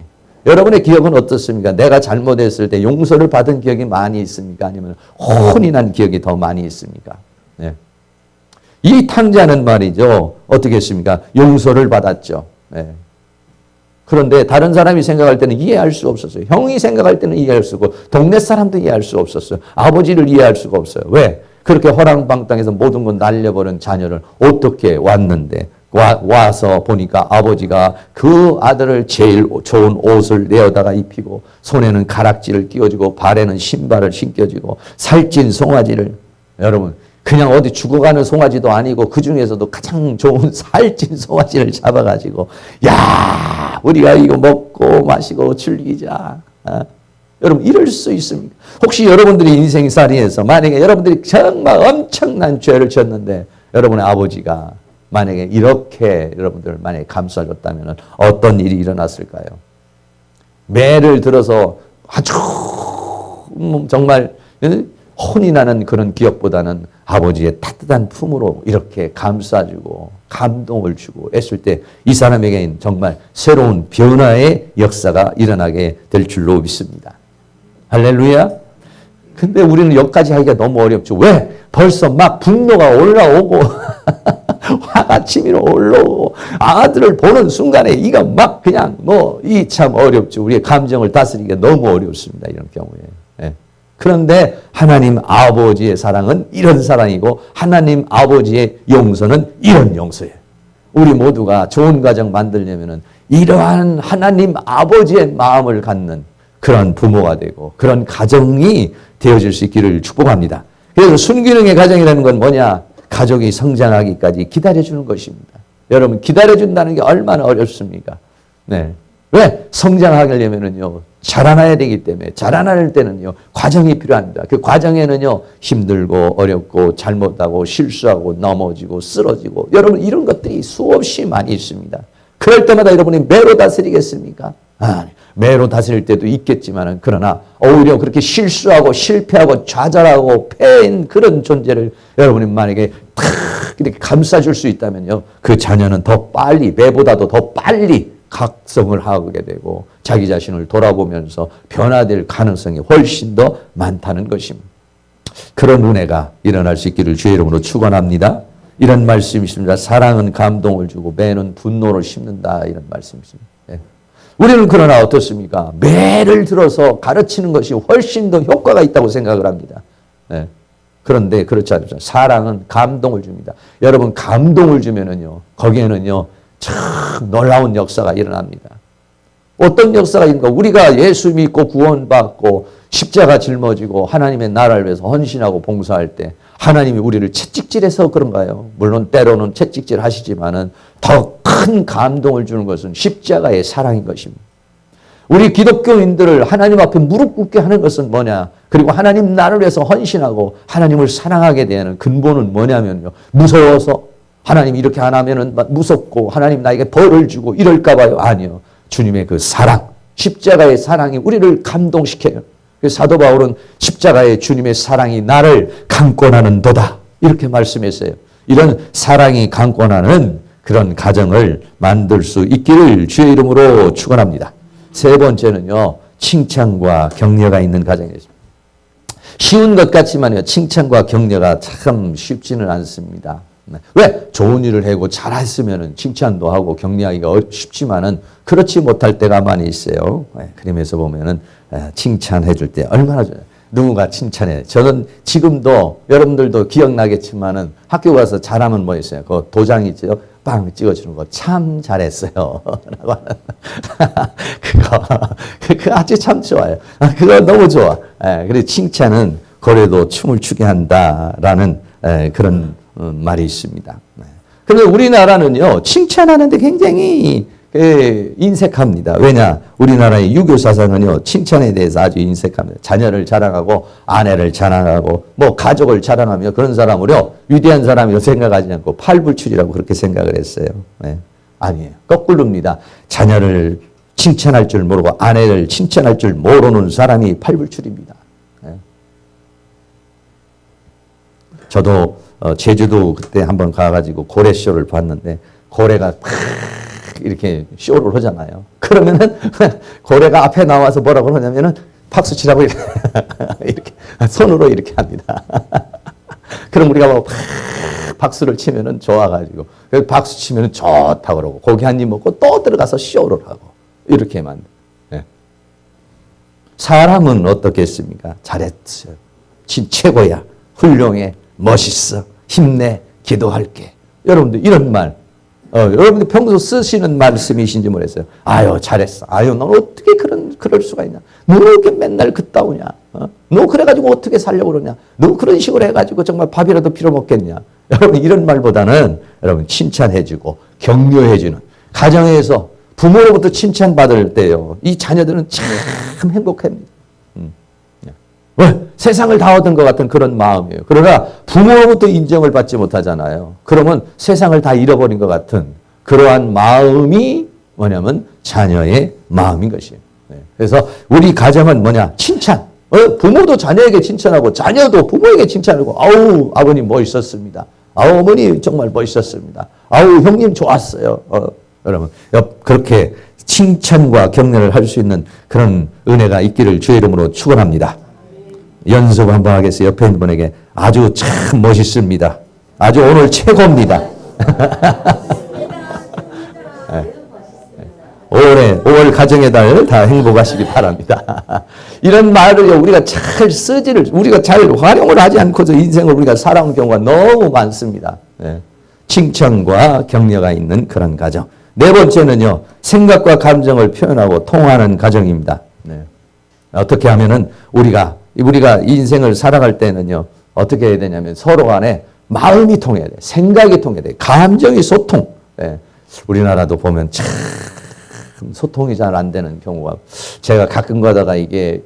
여러분의 기억은 어떻습니까? 내가 잘못했을 때 용서를 받은 기억이 많이 있습니까? 아니면 혼이 난 기억이 더 많이 있습니까? 네. 이 탕자는 말이죠. 어떻게 했습니까? 용서를 받았죠. 네. 그런데 다른 사람이 생각할 때는 이해할 수 없었어요. 형이 생각할 때는 이해할 수 없고, 동네 사람도 이해할 수 없었어요. 아버지를 이해할 수가 없어요. 왜? 그렇게 허랑방탕해서 모든 건 날려버린 자녀를 어떻게 왔는데, 와서 보니까 아버지가 그 아들을 제일 좋은 옷을 내어다가 입히고, 손에는 가락지를 끼워주고, 발에는 신발을 신겨주고, 살찐 송아지를, 여러분, 그냥 어디 죽어가는 송아지도 아니고 그 중에서도 가장 좋은 살찐 송아지를 잡아가지고, 야, 우리가 이거 먹고 마시고 즐기자. 여러분, 이럴 수 있습니까? 혹시 여러분들이 인생살이에서 만약에 여러분들이 정말 엄청난 죄를 졌는데 여러분의 아버지가 만약에 이렇게 여러분들 만약에 감싸줬다면 어떤 일이 일어났을까요? 매를 들어서 아주 정말 혼이 나는 그런 기억보다는 아버지의 따뜻한 품으로 이렇게 감싸주고 감동을 주고 했을 때 이 사람에게는 정말 새로운 변화의 역사가 일어나게 될 줄로 믿습니다. 할렐루야. 근데 우리는 여기까지 하기가 너무 어렵죠. 왜? 벌써 막 분노가 올라오고 화가 치밀어 올라오고 아들을 보는 순간에 이가 막 그냥 이 참 어렵죠. 우리의 감정을 다스리기가 너무 어렵습니다. 이런 경우에. 네. 그런데 하나님 아버지의 사랑은 이런 사랑이고 하나님 아버지의 용서는 이런 용서예요. 우리 모두가 좋은 가정 만들려면은 이러한 하나님 아버지의 마음을 갖는 그런 부모가 되고 그런 가정이 되어질 수 있기를 축복합니다. 그래서 순기능의 가정이라는 건 뭐냐? 가족이 성장하기까지 기다려주는 것입니다. 여러분, 기다려준다는 게 얼마나 어렵습니까? 네. 왜? 성장하려면은요, 자라나야 되기 때문에, 자라날 때는요, 과정이 필요합니다. 그 과정에는요, 힘들고, 어렵고, 잘못하고, 실수하고, 넘어지고, 쓰러지고, 여러분, 이런 것들이 수없이 많이 있습니다. 그럴 때마다 여러분이 매로 다스리겠습니까? 아니, 매로 다스릴 때도 있겠지만은, 그러나, 오히려 그렇게 실수하고, 실패하고, 좌절하고, 패인 그런 존재를 여러분이 만약에 탁 이렇게 감싸줄 수 있다면요, 그 자녀는 더 빨리, 매보다도 더 빨리 각성을 하게 되고 자기 자신을 돌아보면서 변화될 가능성이 훨씬 더 많다는 것입니다. 그런 은혜가 일어날 수 있기를 주의 이름으로 축원합니다. 이런 말씀이 있습니다. 사랑은 감동을 주고 매는 분노를 심는다. 이런 말씀이 있습니다. 네. 우리는 그러나 어떻습니까? 매를 들어서 가르치는 것이 훨씬 더 효과가 있다고 생각을 합니다. 네. 그런데 그렇지 않습니다. 사랑은 감동을 줍니다. 여러분, 감동을 주면은요, 거기에는요, 참 놀라운 역사가 일어납니다. 어떤 역사가 있는가? 우리가 예수 믿고 구원받고 십자가 짊어지고 하나님의 나라를 위해서 헌신하고 봉사할 때 하나님이 우리를 채찍질해서 그런가요? 물론 때로는 채찍질 하시지만은 더 큰 감동을 주는 것은 십자가의 사랑인 것입니다. 우리 기독교인들을 하나님 앞에 무릎 꿇게 하는 것은 뭐냐? 그리고 하나님 나를 위해서 헌신하고 하나님을 사랑하게 되는 근본은 뭐냐면요. 무서워서 하나님 이렇게 안 하면은 무섭고 하나님 나에게 벌을 주고 이럴까 봐요. 아니요. 주님의 그 사랑, 십자가의 사랑이 우리를 감동시켜요. 사도 바울은 십자가의 주님의 사랑이 나를 강권하는도다 이렇게 말씀했어요. 이런 사랑이 강권하는 그런 가정을 만들 수 있기를 주의 이름으로 축원합니다. 세 번째는요. 칭찬과 격려가 있는 가정이었습니다. 쉬운 것 같지만요. 칭찬과 격려가 참 쉽지는 않습니다. 왜? 좋은 일을 하고 잘했으면 칭찬도 하고 격려하기가 쉽지만은 그렇지 못할 때가 많이 있어요. 그러면서 보면은 칭찬해 줄 때 얼마나 좋아요. 누군가 칭찬해. 저는 지금도 여러분들도 기억나겠지만은 학교 가서 잘하면 뭐 있어요? 그 도장 있죠? 빵 찍어주는 거 참 잘했어요. 라고 하는 그거 아주 참 좋아요. 그거 너무 좋아. 그리고 칭찬은 고래도 춤을 추게 한다라는 그런 말이 있습니다. 그런데 우리나라는요, 칭찬하는데 굉장히 인색합니다. 왜냐? 우리나라의 유교 사상은요, 칭찬에 대해서 아주 인색합니다. 자녀를 자랑하고, 아내를 자랑하고, 뭐, 가족을 자랑하며 그런 사람을요, 위대한 사람이라고 생각하지 않고 팔불출이라고 그렇게 생각을 했어요. 네. 아니에요. 거꾸로입니다. 자녀를 칭찬할 줄 모르고, 아내를 칭찬할 줄 모르는 사람이 팔불출입니다. 네. 저도 제주도 그때 한번 가가지고 고래쇼를 봤는데, 고래가 이렇게 쇼를 하잖아요. 그러면은 고래가 앞에 나와서 뭐라고 하냐면은 박수 치라고 이렇게 손으로 이렇게 합니다. 그럼 우리가 뭐 박수를 치면은 좋아가지고 박수 치면은 좋다 그러고 고기 한 입 먹고 또 들어가서 쇼를 하고 이렇게만. 네. 사람은 어떻겠습니까? 잘했어요. 최고야. 훌륭해. 멋있어. 힘내. 기도할게. 여러분들 이런 말. 여러분들 평소 쓰시는 말씀이신지 모르겠어요. 아유, 잘했어. 아유, 넌 어떻게 그럴 수가 있냐. 너 이렇게 맨날 그따오냐. 너 그래가지고 어떻게 살려고 그러냐. 너 그런 식으로 해가지고 정말 밥이라도 빌어 먹겠냐. 여러분, 이런 말보다는 여러분, 칭찬해주고 격려해주는 가정에서 부모로부터 칭찬받을 때요. 이 자녀들은 참 행복합니다. 왜? 세상을 다 얻은 것 같은 그런 마음이에요. 그러나 부모로부터 인정을 받지 못하잖아요. 그러면 세상을 다 잃어버린 것 같은 그러한 마음이 뭐냐면 자녀의 마음인 것이에요. 그래서 우리 가정은 뭐냐? 칭찬. 부모도 자녀에게 칭찬하고 자녀도 부모에게 칭찬하고 아우 아버님 멋있었습니다. 아우 어머니 정말 멋있었습니다. 아우 형님 좋았어요. 여러분 그렇게 칭찬과 격려를 할 수 있는 그런 은혜가 있기를 주의 이름으로 축원합니다. 연습 한번 하겠어요. 옆에 있는 분에게 아주 참 멋있습니다. 아주 오늘 최고입니다. 네. 5월 가정의 달 다 행복하시기 바랍니다. 이런 말을 우리가 우리가 잘 활용을 하지 않고서 인생을 우리가 살아온 경우가 너무 많습니다. 네. 칭찬과 격려가 있는 그런 가정. 네 번째는요, 생각과 감정을 표현하고 통하는 가정입니다. 네. 어떻게 하면은 우리가 인생을 살아갈 때는요, 어떻게 해야 되냐면 서로 간에 마음이 통해야 돼. 생각이 통해야 돼. 감정이 소통. 네. 우리나라도 보면 참 소통이 잘 안 되는 경우가 제가 가끔 가다가 이게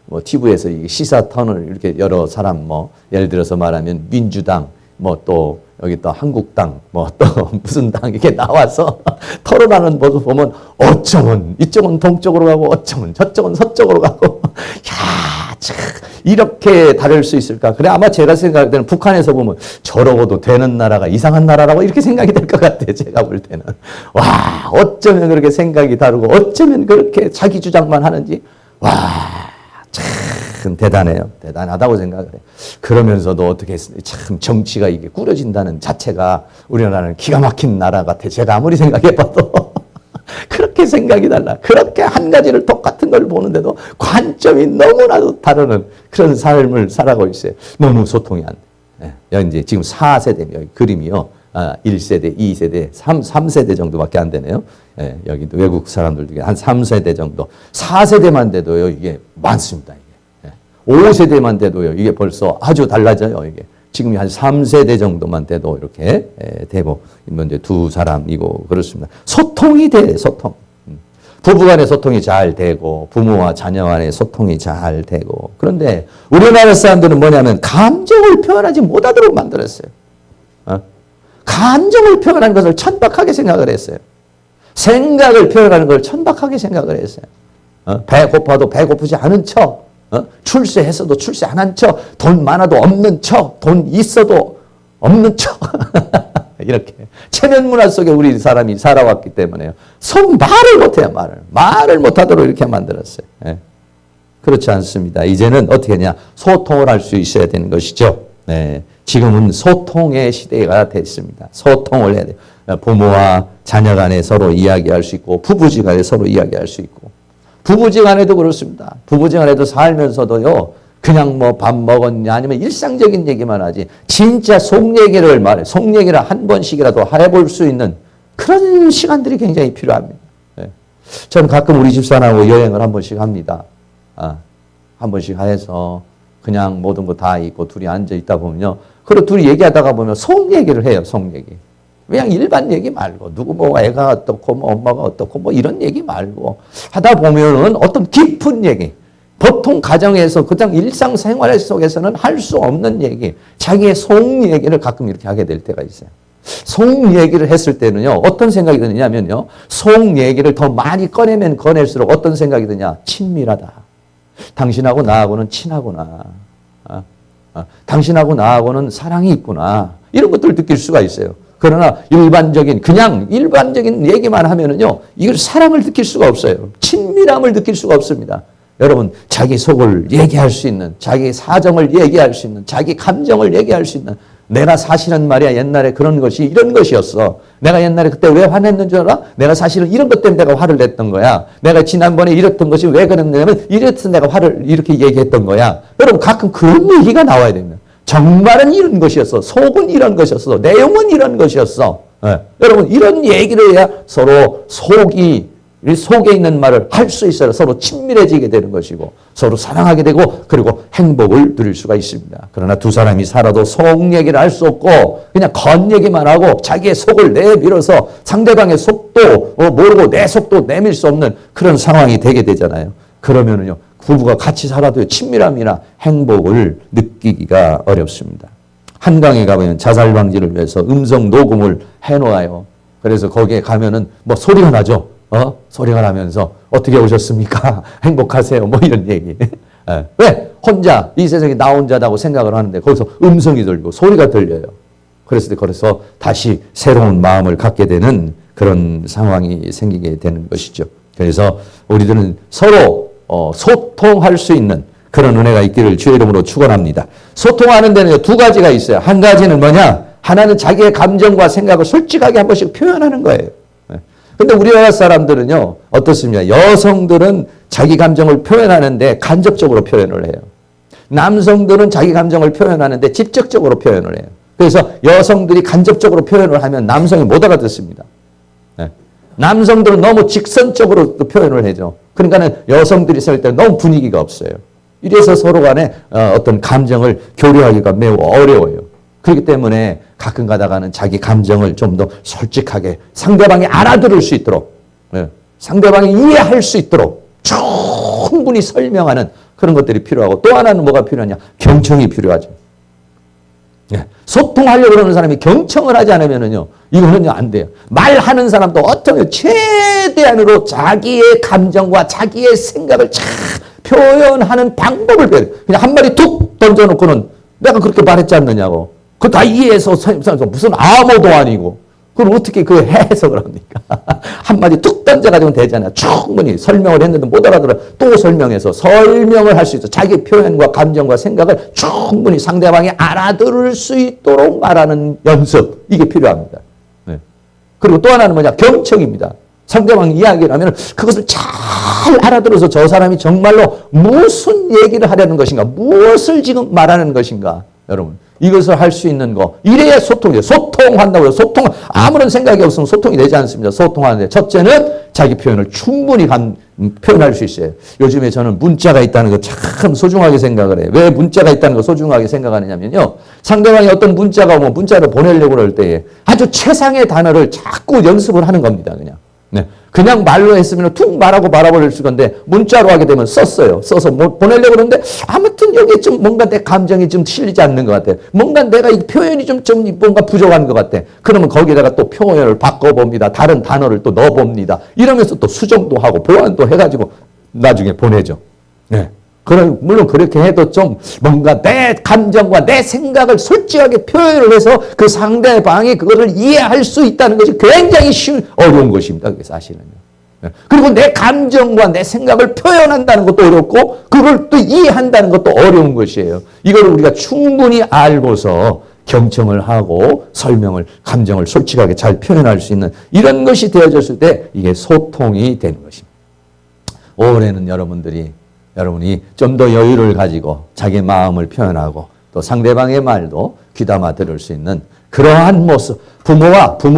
뭐 TV에서 이게 시사 터널 이렇게 여러 사람 예를 들어서 말하면 민주당 또 여기 또 한국당 또 무슨 당 이렇게 나와서 토론하는 모습 보면 어쩌면 이쪽은 동쪽으로 가고 어쩌면 저쪽은 서쪽으로 가고 야, 참 이렇게 다를 수 있을까? 그래 아마 제가 생각할 때는 북한에서 보면 저러고도 되는 나라가 이상한 나라라고 이렇게 생각이 될 것 같아요. 제가 볼 때는 와 어쩌면 그렇게 생각이 다르고 어쩌면 그렇게 자기 주장만 하는지 와 참 대단해요. 대단하다고 생각을 해요. 그러면서도 어떻게 참 정치가 이게 꾸려진다는 자체가 우리나라는 기가 막힌 나라 같아. 제가 아무리 생각해봐도 그렇게 생각이 달라. 그렇게 한 가지를 똑같은 걸 보는데도 관점이 너무나도 다르는 그런 삶을 살아가고 있어요. 너무 소통이 안 돼. 여기 이제 지금 4세대 여기 그림이요. 1세대, 2세대, 3세대 정도밖에 안 되네요. 여기도 외국 사람들 중에 한 3세대 정도. 4세대만 돼도요, 이게 많습니다. 이게. 5세대만 돼도요, 이게 벌써 아주 달라져요, 이게. 지금 한 3세대 정도만 돼도 이렇게 되고, 이제 두 사람이고, 그렇습니다. 소통이 돼, 소통. 부부 간의 소통이 잘 되고 부모와 자녀 간의 소통이 잘 되고 그런데 우리나라 사람들은 뭐냐면 감정을 표현하지 못하도록 만들었어요. 감정을 표현하는 것을 천박하게 생각을 했어요. 생각을 표현하는 걸 천박하게 생각을 했어요. 배고파도 배고프지 않은 척, 출세했어도 출세 안 한 척, 돈 많아도 없는 척, 돈 있어도 없는 척. 이렇게 체면 문화 속에 우리 사람이 살아왔기 때문에요. 말을 못해요. 말을 못하도록 이렇게 만들었어요. 예. 그렇지 않습니다. 이제는 어떻게 하냐? 소통을 할 수 있어야 되는 것이죠. 네. 지금은 소통의 시대가 됐습니다. 소통을 해야 돼요. 부모와 자녀 간에 서로 이야기할 수 있고 부부지간에 서로 이야기할 수 있고 부부지간에도 그렇습니다. 부부지간에도 살면서도요. 그냥 뭐 밥 먹었냐 아니면 일상적인 얘기만 하지 진짜 속 얘기를 속 얘기를 한 번씩이라도 해볼 수 있는 그런 시간들이 굉장히 필요합니다. 네. 저는 가끔 우리 집사람하고 여행을 한 번씩 합니다. 한 번씩 해서 그냥 모든 거 다 있고 둘이 앉아 있다 보면요. 그리고 둘이 얘기하다가 보면 속 얘기를 해요. 속 얘기. 그냥 일반 얘기 말고 누구 뭐 애가 어떻고 뭐 엄마가 어떻고 뭐 이런 얘기 말고 하다 보면은 어떤 깊은 얘기 보통 가정에서 그냥 일상생활 속에서는 할 수 없는 얘기 자기의 속 얘기를 가끔 이렇게 하게 될 때가 있어요. 속 얘기를 했을 때는요. 어떤 생각이 드냐면요. 속 얘기를 더 많이 꺼내면 꺼낼수록 어떤 생각이 드냐. 친밀하다. 당신하고 나하고는 친하구나. 당신하고 나하고는 사랑이 있구나. 이런 것들을 느낄 수가 있어요. 그러나 그냥 일반적인 얘기만 하면은요, 이걸 사랑을 느낄 수가 없어요. 친밀함을 느낄 수가 없습니다. 여러분, 자기 속을 얘기할 수 있는, 자기 사정을 얘기할 수 있는, 자기 감정을 얘기할 수 있는, 내가 사실은 말이야 옛날에 그런 것이 이런 것이었어. 내가 옛날에 그때 왜 화냈는 줄 알아? 내가 사실은 이런 것 때문에 내가 화를 냈던 거야. 내가 지난번에 이랬던 것이 왜 그랬냐면 이래서 내가 화를 이렇게 얘기했던 거야. 여러분 가끔 그런 얘기가 나와야 됩니다. 정말은 이런 것이었어. 속은 이런 것이었어. 내용은 이런 것이었어. 네. 여러분 이런 얘기를 해야 서로 속에 있는 말을 할 수 있어요. 서로 친밀해지게 되는 것이고 서로 사랑하게 되고 그리고 행복을 누릴 수가 있습니다. 그러나 두 사람이 살아도 속 얘기를 할 수 없고 그냥 겉 얘기만 하고 자기의 속을 내밀어서 상대방의 속도 모르고 내 속도 내밀 수 없는 그런 상황이 되게 되잖아요. 그러면은요 부부가 같이 살아도 친밀함이나 행복을 느끼기가 어렵습니다. 한강에 가면 자살 방지를 위해서 음성 녹음을 해놓아요. 그래서 거기에 가면은 뭐 소리가 나죠. 소리가 나면서 어떻게 오셨습니까? 행복하세요? 뭐 이런 얘기. 왜? 혼자 이 세상에 나 혼자다고 생각을 하는데 거기서 음성이 들리고 소리가 들려요. 그래서 다시 새로운 마음을 갖게 되는 그런 상황이 생기게 되는 것이죠. 그래서 우리들은 서로 소통할 수 있는 그런 은혜가 있기를 주의 이름으로 축원합니다. 소통하는 데는 두 가지가 있어요. 한 가지는 뭐냐? 하나는 자기의 감정과 생각을 솔직하게 한 번씩 표현하는 거예요. 근데 우리나라 사람들은요, 어떻습니까? 여성들은 자기 감정을 표현하는데 간접적으로 표현을 해요. 남성들은 자기 감정을 표현하는데 직접적으로 표현을 해요. 그래서 여성들이 간접적으로 표현을 하면 남성이 못 알아듣습니다. 네. 남성들은 너무 직선적으로 표현을 해죠. 그러니까는 여성들이 살 때 너무 분위기가 없어요. 이래서 서로 간에 어떤 감정을 교류하기가 매우 어려워요. 그렇기 때문에 가끔 가다가는 자기 감정을 좀 더 솔직하게 상대방이 알아들을 수 있도록 상대방이 이해할 수 있도록 충분히 설명하는 그런 것들이 필요하고 또 하나는 뭐가 필요하냐? 경청이 필요하죠. 소통하려고 그러는 사람이 경청을 하지 않으면은요, 이거는요, 안 돼요. 말하는 사람도 어떤 최대한으로 자기의 감정과 자기의 생각을 잘 표현하는 방법을 배워요. 그냥 한 마디 툭 던져놓고는 내가 그렇게 말했지 않느냐고. 그거 다 이해해서 무슨 암호도 아니고 그걸 어떻게 그 해석을 합니까? 한마디 툭 던져가지고 되잖아요. 충분히 설명을 했는데 못 알아들어 또 설명해서 설명을 할 수 있어. 자기 표현과 감정과 생각을 충분히 상대방이 알아들을 수 있도록 말하는 연습 이게 필요합니다. 네. 그리고 또 하나는 뭐냐? 경청입니다. 상대방이 이야기를 하면 그것을 잘 알아들어서 저 사람이 정말로 무슨 얘기를 하려는 것인가 무엇을 지금 말하는 것인가 여러분 이것을 할 수 있는 거 이래야 소통이에요. 소통한다고요. 소통 아무런 생각이 없으면 소통이 되지 않습니다. 소통하는데 첫째는 자기 표현을 충분히 표현할 수 있어요. 요즘에 저는 문자가 있다는 거 참 소중하게 생각을 해요. 왜 문자가 있다는 거 소중하게 생각하느냐면요. 상대방이 어떤 문자가 오면 문자를 보내려고 그럴 때에 아주 최상의 단어를 자꾸 연습을 하는 겁니다. 그냥 네. 그냥 말로 했으면 툭 말하고 말아버릴 수 건데 문자로 하게 되면 썼어요. 써서 뭐 보내려고 그러는데 아무튼 여기에 좀 뭔가 내 감정이 좀 실리지 않는 것 같아. 뭔가 내가 이 표현이 좀 뭔가 부족한 것 같아. 그러면 거기다가 또 표현을 바꿔봅니다. 다른 단어를 또 넣어봅니다. 이러면서 또 수정도 하고 보완도 해가지고 나중에 보내죠. 네. 그럼 물론 그렇게 해도 좀 뭔가 내 감정과 내 생각을 솔직하게 표현을 해서 그 상대방이 그거를 이해할 수 있다는 것이 굉장히 어려운 것입니다. 그게 사실은요. 그리고 내 감정과 내 생각을 표현한다는 것도 어렵고 그걸 또 이해한다는 것도 어려운 것이에요. 이걸 우리가 충분히 알고서 경청을 하고 설명을, 감정을 솔직하게 잘 표현할 수 있는 이런 것이 되어졌을 때 이게 소통이 되는 것입니다. 올해는 여러분이 좀 더 여유를 가지고 자기 마음을 표현하고 또 상대방의 말도 귀담아 들을 수 있는 그러한 모습. 부모가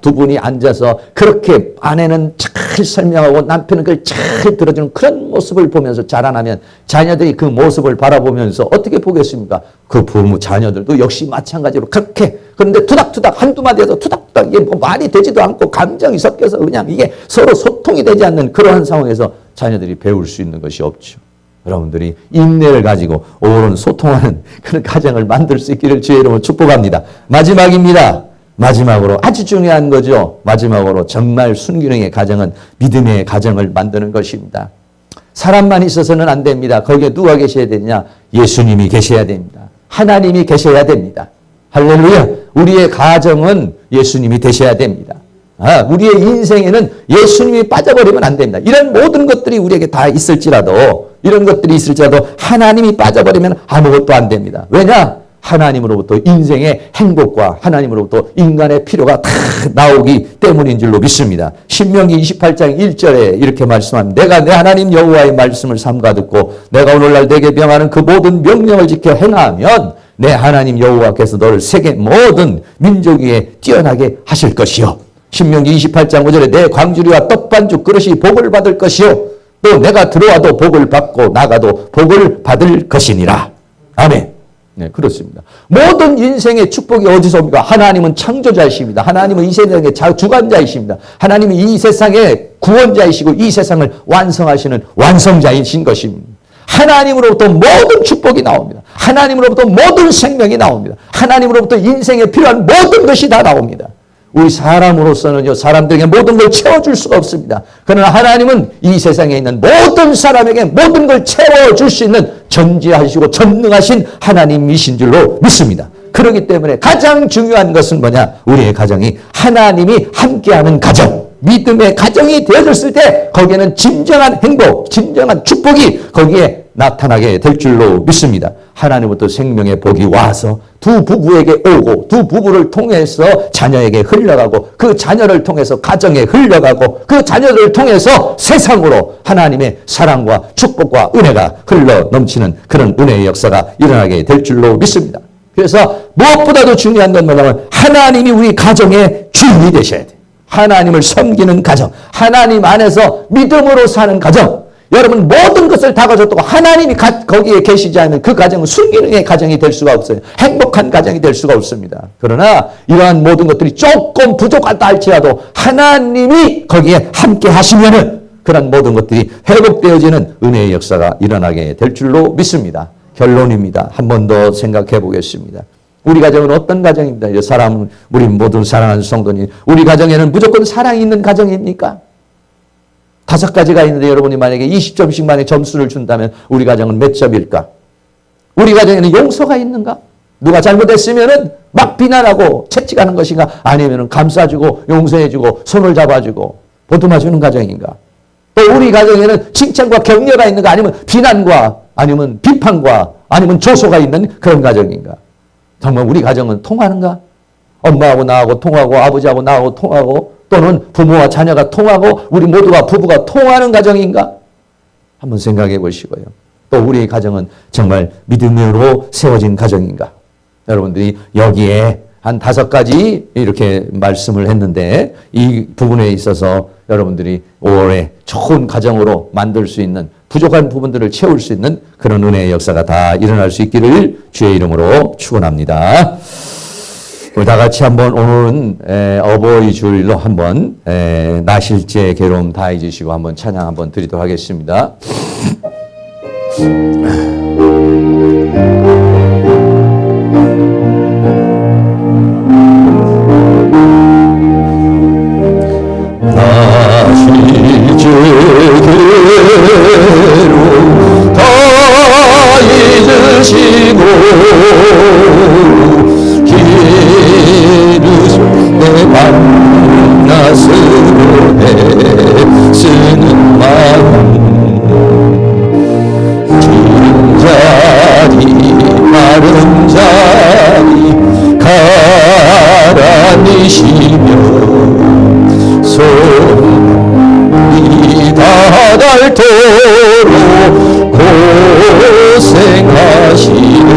두 분이 앉아서 그렇게 아내는 잘 설명하고 남편은 그걸 잘 들어주는 그런 모습을 보면서 자라나면 자녀들이 그 모습을 바라보면서 어떻게 보겠습니까? 그 자녀들도 역시 마찬가지로 그렇게 그런데 투닥투닥 한두 마디에서 투닥투닥 이게 뭐 말이 되지도 않고 감정이 섞여서 그냥 이게 서로 소통이 되지 않는 그러한 상황에서 자녀들이 배울 수 있는 것이 없죠. 여러분들이 인내를 가지고 옳은 소통하는 그런 가정을 만들 수 있기를 주의 이름으로 축복합니다. 마지막입니다. 마지막으로 아주 중요한 거죠. 마지막으로 정말 순기능의 가정은 믿음의 가정을 만드는 것입니다. 사람만 있어서는 안 됩니다. 거기에 누가 계셔야 되냐? 예수님이 계셔야 됩니다. 하나님이 계셔야 됩니다. 할렐루야. 우리의 가정은 예수님이 되셔야 됩니다. 우리의 인생에는 예수님이 빠져버리면 안 됩니다. 이런 모든 것들이 우리에게 다 있을지라도 하나님이 빠져버리면 아무것도 안 됩니다. 왜냐? 하나님으로부터 인생의 행복과 하나님으로부터 인간의 필요가 다 나오기 때문인 줄로 믿습니다. 신명기 28장 1절에 이렇게 말씀합니다. 내가 내 하나님 여호와의 말씀을 삼가 듣고 내가 오늘날 내게 명하는 그 모든 명령을 지켜 행하면 내 하나님 여호와께서 너를 세계 모든 민족 위에 뛰어나게 하실 것이요. 신명기 28장 5절에 내 광주리와 떡반죽 그릇이 복을 받을 것이요. 또 내가 들어와도 복을 받고 나가도 복을 받을 것이니라. 아멘. 네, 그렇습니다. 모든 인생의 축복이 어디서 옵니까? 하나님은 창조자이십니다. 하나님은 이 세상의 주관자이십니다. 하나님은 이 세상의 구원자이시고 이 세상을 완성하시는 완성자이신 것입니다. 하나님으로부터 모든 축복이 나옵니다. 하나님으로부터 모든 생명이 나옵니다. 하나님으로부터 인생에 필요한 모든 것이 다 나옵니다. 우리 사람으로서는요, 사람들에게 모든 걸 채워줄 수가 없습니다. 그러나 하나님은 이 세상에 있는 모든 사람에게 모든 걸 채워줄 수 있는 전지하시고 전능하신 하나님이신 줄로 믿습니다. 그렇기 때문에 가장 중요한 것은 뭐냐? 우리의 가정이 하나님이 함께하는 가정, 믿음의 가정이 되어졌을 때 거기에는 진정한 행복, 진정한 축복이 거기에 나타나게 될 줄로 믿습니다. 하나님부터 생명의 복이 와서 두 부부에게 오고 두 부부를 통해서 자녀에게 흘러가고 그 자녀를 통해서 가정에 흘러가고 그 자녀를 통해서 세상으로 하나님의 사랑과 축복과 은혜가 흘러 넘치는 그런 은혜의 역사가 일어나게 될 줄로 믿습니다. 그래서 무엇보다도 중요한 건 뭐냐면 하나님이 우리 가정의 주인이 되셔야 돼요. 하나님을 섬기는 가정, 하나님 안에서 믿음으로 사는 가정. 여러분 모든 것을 다 가졌다고 하나님이 거기에 계시지 않으면 그 가정은 순기능의 가정이 될 수가 없어요. 행복한 가정이 될 수가 없습니다. 그러나 이러한 모든 것들이 조금 부족하다 할지라도 하나님이 거기에 함께 하시면은 그런 모든 것들이 회복되어지는 은혜의 역사가 일어나게 될 줄로 믿습니다. 결론입니다. 한 번 더 생각해 보겠습니다. 우리 가정은 어떤 가정입니다. 우리 모든 사랑하는 성도님, 우리 가정에는 무조건 사랑이 있는 가정입니까? 5가지가 있는데 여러분이 만약에 20점씩 만약에 점수를 준다면 우리 가정은 몇 점일까? 우리 가정에는 용서가 있는가? 누가 잘못했으면은 막 비난하고 채찍하는 것인가? 아니면은 감싸주고 용서해주고 손을 잡아주고 보듬어주는 가정인가? 또 우리 가정에는 칭찬과 격려가 있는가? 아니면 비난과 아니면 비판과 아니면 조소가 있는 그런 가정인가? 정말 우리 가정은 통하는가? 엄마하고 나하고 통하고 아버지하고 나하고 통하고 또는 부모와 자녀가 통하고 우리 모두가 부부가 통하는 가정인가? 한번 생각해 보시고요. 또 우리의 가정은 정말 믿음으로 세워진 가정인가? 여러분들이 여기에 한 5가지 이렇게 말씀을 했는데 이 부분에 있어서 여러분들이 올해 좋은 가정으로 만들 수 있는 부족한 부분들을 채울 수 있는 그런 은혜의 역사가 다 일어날 수 있기를 주의 이름으로 축원합니다. 우리 다 같이 한번 오늘은 어버이 주일로 한번 나실제 괴로움 다 잊으시고 한번 찬양 한번 드리도록 하겠습니다. 나실제 괴로움 다 잊으시고 내 만나스로 애쓰는 마음 긴 자리 마른 자리 가라니시며 손이 닿을토록 고생하시네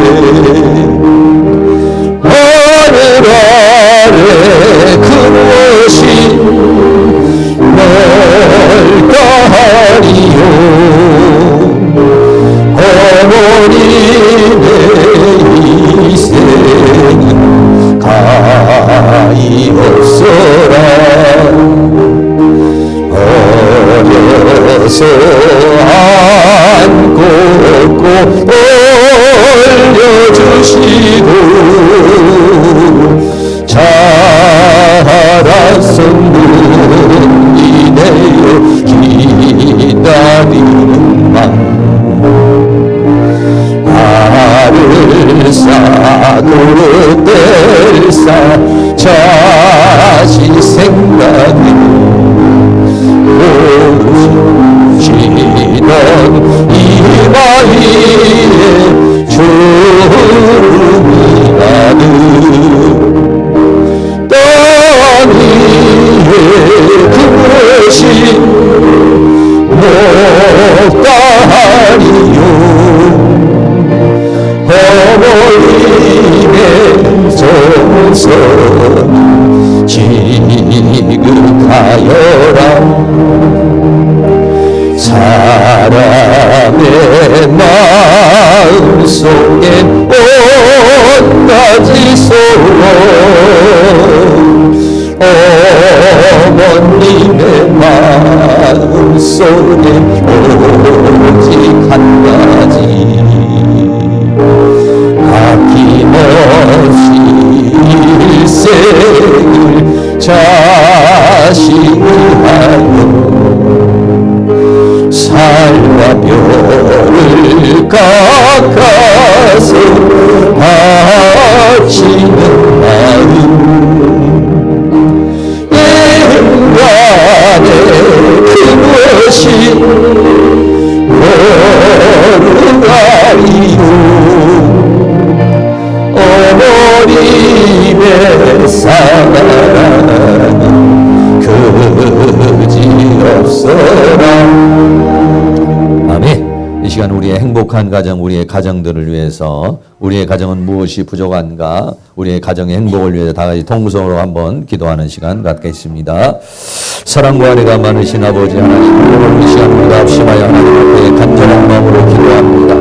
하늘 아래 큰 것이 뭘까하리요 어머니의 희생은 가히 없어라 어려서 안고 업고 올려주시고 자라서 눈이내어 기다리는 맘 나를 싸도 뗄싸 자식 생각이 오시던 이마에 주름이 나는 땅 위에 그것이 못다하리요 어머님의 정성 지극하여라 사람의 마음속엔 온가지 소원 어머님의 마음속엔 오직 한 가지 아낌없이 일생을 자식을 하여 살과 뼈를 깎아서 바치는 마음 인간의 그것이 모르가리요 어머님의 사랑은 그지없어라 아멘. 이 시간 우리의 행복한 가정, 우리의 가정들을 위해서 우리의 가정은 무엇이 부족한가, 우리의 가정의 행복을 위해서 다 같이 통성으로 한번 기도하는 시간 갖겠습니다. 사랑과 은혜가 많으신 아버지 하나님, 오늘 이 시간 우리가 합심하여 하나님 앞에 간절한 마음으로 기도합니다.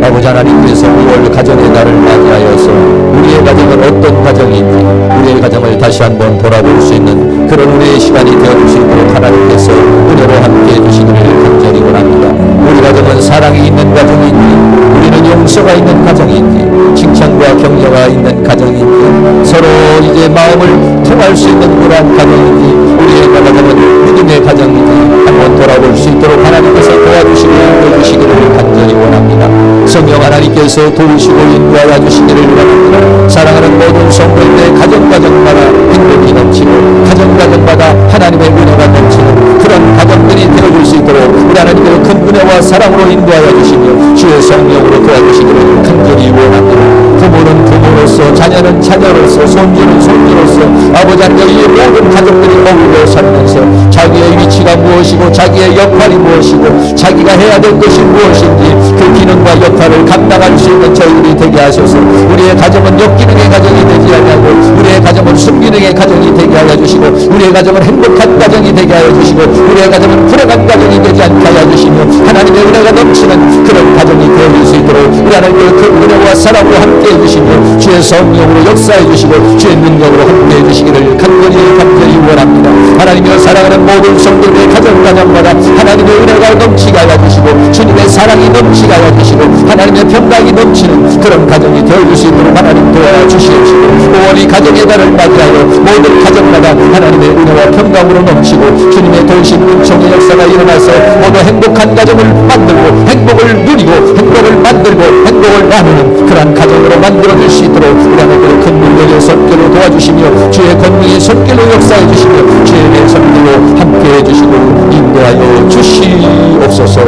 아버지 하나님께서 5월 가정의 날을 맞이하여서 우리의 가정은 어떤 가정인지 우리의 가정을 다시 한번 돌아볼 수 있는 그런 우리의 시간이 되어주시도록 하나님께서 은혜로 함께해 주시기를 간절히 원합니다. 우리 가정은 사랑이 있는 가정인지 우리는 용서가 있는 가정인지 칭찬과 격려가 있는 가정인지 서로 이제 마음을 통할 수 있는 그러한 가정인지 우리의 가정은 믿음의 가정인지 한번 돌아볼 수 있도록 하나님께서 도와주시고 인도해 주시기를 간절히 원합니다. 성령 하나님께서 도우시고 인도하여 주시기를 원합니다. 사랑하는 모든 성도인의 가정마다 행복이 넘치고 가정마다 하나님의 은혜가 넘치는 그런 가정들이 되어줄 수 있도록 우리 하나님께서 큰 은혜와 사랑으로 인도하여 주시며 주의 성령으로 도와주시기를 간절히 원합니다. 부모는 부모로서 자녀는 자녀로서 손주는 손주로서 아버지 하나님 이 모든 가족들이 어울려 살면서 자기의 위치가 무엇이고 자기의 역할이 무엇이고 자기가 해야 될 것이 무엇인지 그 기능과 역할을 감당할 수 있는 저희들이 되게 하셔서 우리의 가정은 역기능의 가정이 되지 아니하고 우리의 가정은 순기능의 가정이 되게 하여 주시고 우리의 가정은 행복한 가정이 되게 하여 주시고 우리의 가정은 불행한 가정이 되지 않게 하여 주시며 하나님의 은혜가 넘치는 그런 가정이 되어질 수 있도록 우리 하나님의 그 은혜와 은혜와 사랑으로 함께해 주시며 주의 성령으로 역사해 주시고 주의 능력으로 함께해 주시기를 간절히 원합니다. 하나님이여 사랑하는 모든 성도들의 가정마다 하나님의 은혜가 넘치게 하여 주시고 주님의 사랑이 넘치게 하여 주시고 하나님의 평강이 넘치는 그런 가정이 되어줄 수 있도록 하나님 도와주시옵시고 5월이 가정의 달을 맞이하여 모든 가정마다 하나님의 은혜와 평강으로 넘치고 주님의 돌심 은총의 역사가 일어나서 모두 행복한 가정을 만들고 행복을 누리고 행복을 만들고 행복을 나누는 그러한 가정으로 만들어줄 수 있도록 우리 하나님의 큰 능력의 손길로 도와주시며 주의 권능의 손길로 역사해 주시며 주의 손길로 함께해 주시고 인도하여 주시옵소서.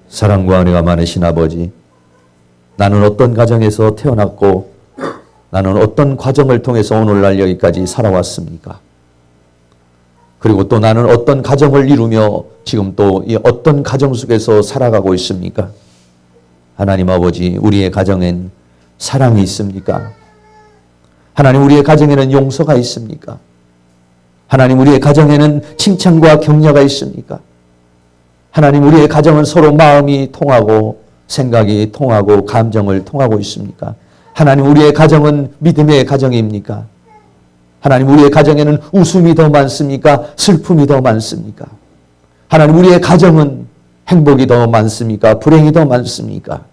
사랑과 은혜가 많으신 아버지, 나는 어떤 가정에서 태어났고 나는 어떤 과정을 통해서 오늘날 여기까지 살아왔습니까? 그리고 또 나는 어떤 가정을 이루며 지금 또 이 어떤 가정 속에서 살아가고 있습니까? 하나님 아버지, 우리의 가정엔 사랑이 있습니까? 하나님, 우리의 가정에는 용서가 있습니까? 하나님, 우리의 가정에는 칭찬과 격려가 있습니까? 하나님, 우리의 가정은 서로 마음이 통하고 생각이 통하고 감정을 통하고 있습니까? 하나님, 우리의 가정은 믿음의 가정입니까? 하나님, 우리의 가정에는 웃음이 더 많습니까? 슬픔이 더 많습니까? 하나님, 우리의 가정은 행복이 더 많습니까? 불행이 더 많습니까?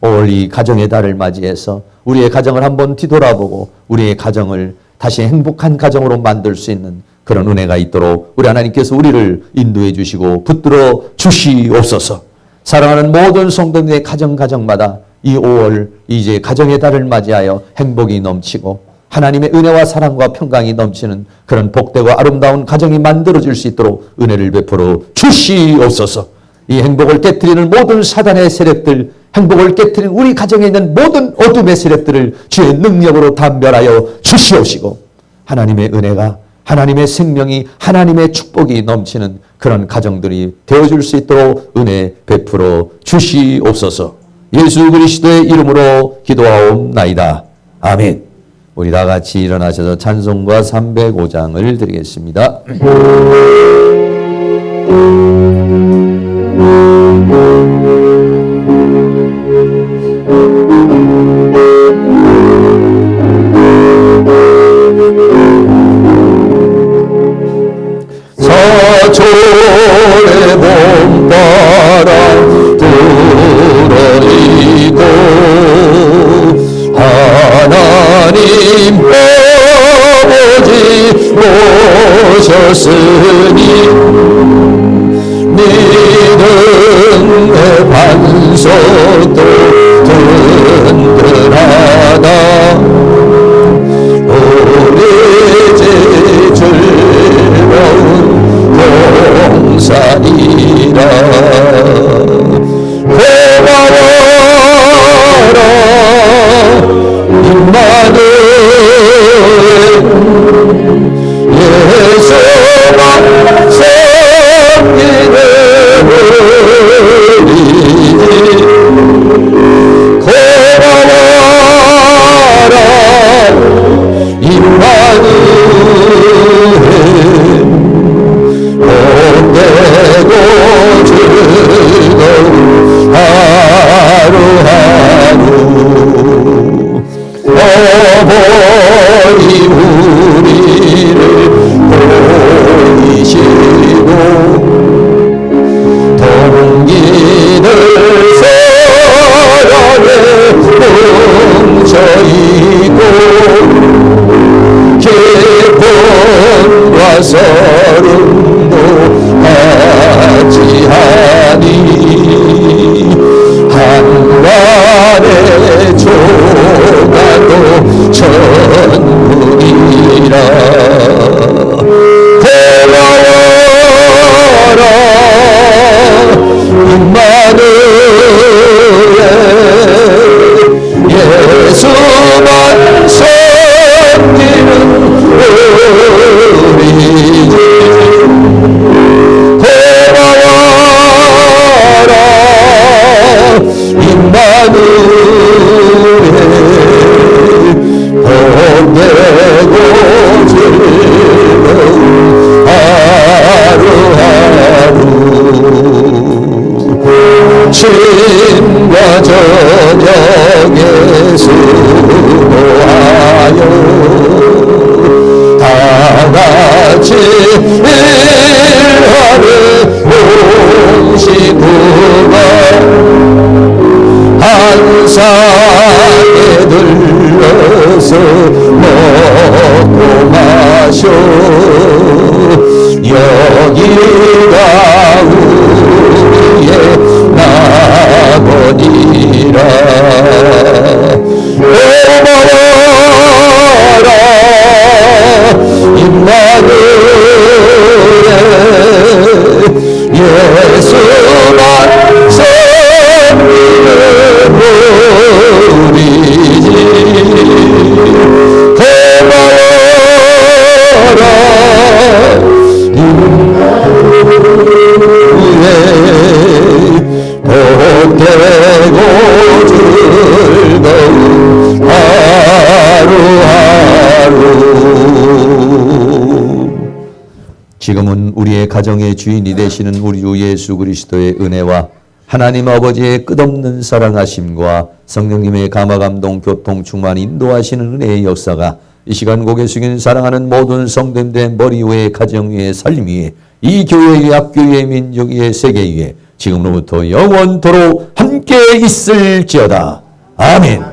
올 이 가정의 달을 맞이해서 우리의 가정을 한번 뒤돌아보고 우리의 가정을 다시 행복한 가정으로 만들 수 있는 그런 은혜가 있도록 우리 하나님께서 우리를 인도해 주시고 붙들어 주시옵소서. 사랑하는 모든 성도들의 가정마다 이 5월 이제 가정의 달을 맞이하여 행복이 넘치고 하나님의 은혜와 사랑과 평강이 넘치는 그런 복되고 아름다운 가정이 만들어질 수 있도록 은혜를 베풀어 주시옵소서. 이 행복을 깨트리는 모든 사단의 세력들, 행복을 깨트리는 우리 가정에 있는 모든 어둠의 세력들을 주의 능력으로 단멸하여 주시옵시고 하나님의 은혜가, 하나님의 생명이, 하나님의 축복이 넘치는 그런 가정들이 되어줄 수 있도록 은혜 베풀어 주시옵소서. 예수 그리스도의 이름으로 기도하옵나이다. 아멘. 우리 다 같이 일어나셔서 찬송가 305장을 드리겠습니다. 서초의 봄바람 불어이고 하나님 아버지 오셨으니 믿음의 반석도 든든하다. 우리 집 즐거운 동산이라 고마워라 임마누엘 예수만 섬기는 우리 고마워라 임마누엘 복되고 즐거운 하루하루 어머니 우리를 보이시고 동기들 사랑에 뭉쳐있고 기쁨과 서름도 같이하니 한간의 조가도 천국이라 고마워라 임마누엘 예수만 아침과 저녁에 수고하여 다 같이 일하는 온 식구가 한 상에 들러서 먹고 마셔 여기가 우리의 낙원이라 고마워라 임마누엘 예수만 섬기는 우리지 고마워라 복되고 즐거운 하루하루. 지금은 우리의 가정의 주인이 되시는 우리 주 예수 그리스도의 은혜와 하나님 아버지의 끝없는 사랑하심과 성령님의 감화감동 교통 충만 인도하시는 은혜의 역사가 이 시간 고개 숙인 사랑하는 모든 성도님들의 머리 위에 가정 위에 삶 위에 이 교회 위에 학교 위에 민족 위에 세계 위에 지금로부터 영원토록 함께 있을지어다. 아멘.